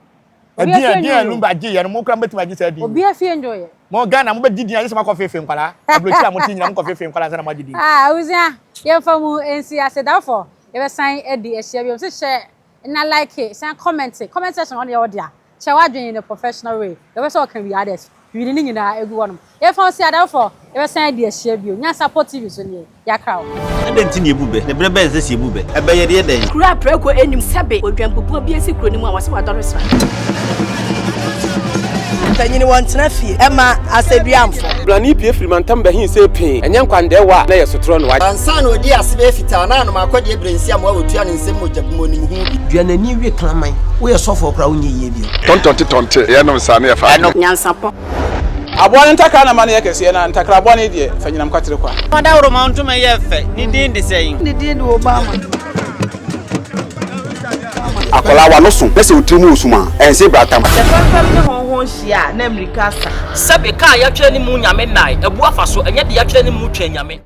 dia lumba je ye no mo kra betima je sa di obi afie enjoy mo Ghana mo be di dia je ma ko fefe nkwala abrochi a mo ti nyina mo ko fefe nkwala sana ma di awusia ye fa mu ensi asedafo ye be san edi ehia bi o se share na like san comment section on your dia che wa dwen in a professional way ye be so can be others we ni nyina egu wonum ye fa si adafo ye be san edi ehia bi o nya support TV so ne ya krawo ade nti ne ebube ne brebe ze si ebube ebe ye de den kura preko enim sebe odwampopo bi esi kuro ni mu a wase wadore sra tanyini wontena fie ema aseduamfo blani pie frimantam bahin se pin enye nkwande wa na yesotro no wa ansa na odi asebe fita na no makodi ebrensi am wa otua ne nsem mojabumo nim hu duanani wie klaman wo ye sofo okra wo nye ye bi tontonte ye no nsa na ye fa nyansapo abone ntakra na mane ye kese na ntakra abone die fanyinam kwatere kwa wada woro ma ntoma ye fe ni din de sein ni din de obama akola wa no so pese utrimu usuma ense bratam fam ne honhon hia na amerika sa sabe ka ya twa ni mu nyame nai ebu afa so enye de ya twa ni mu twa nyame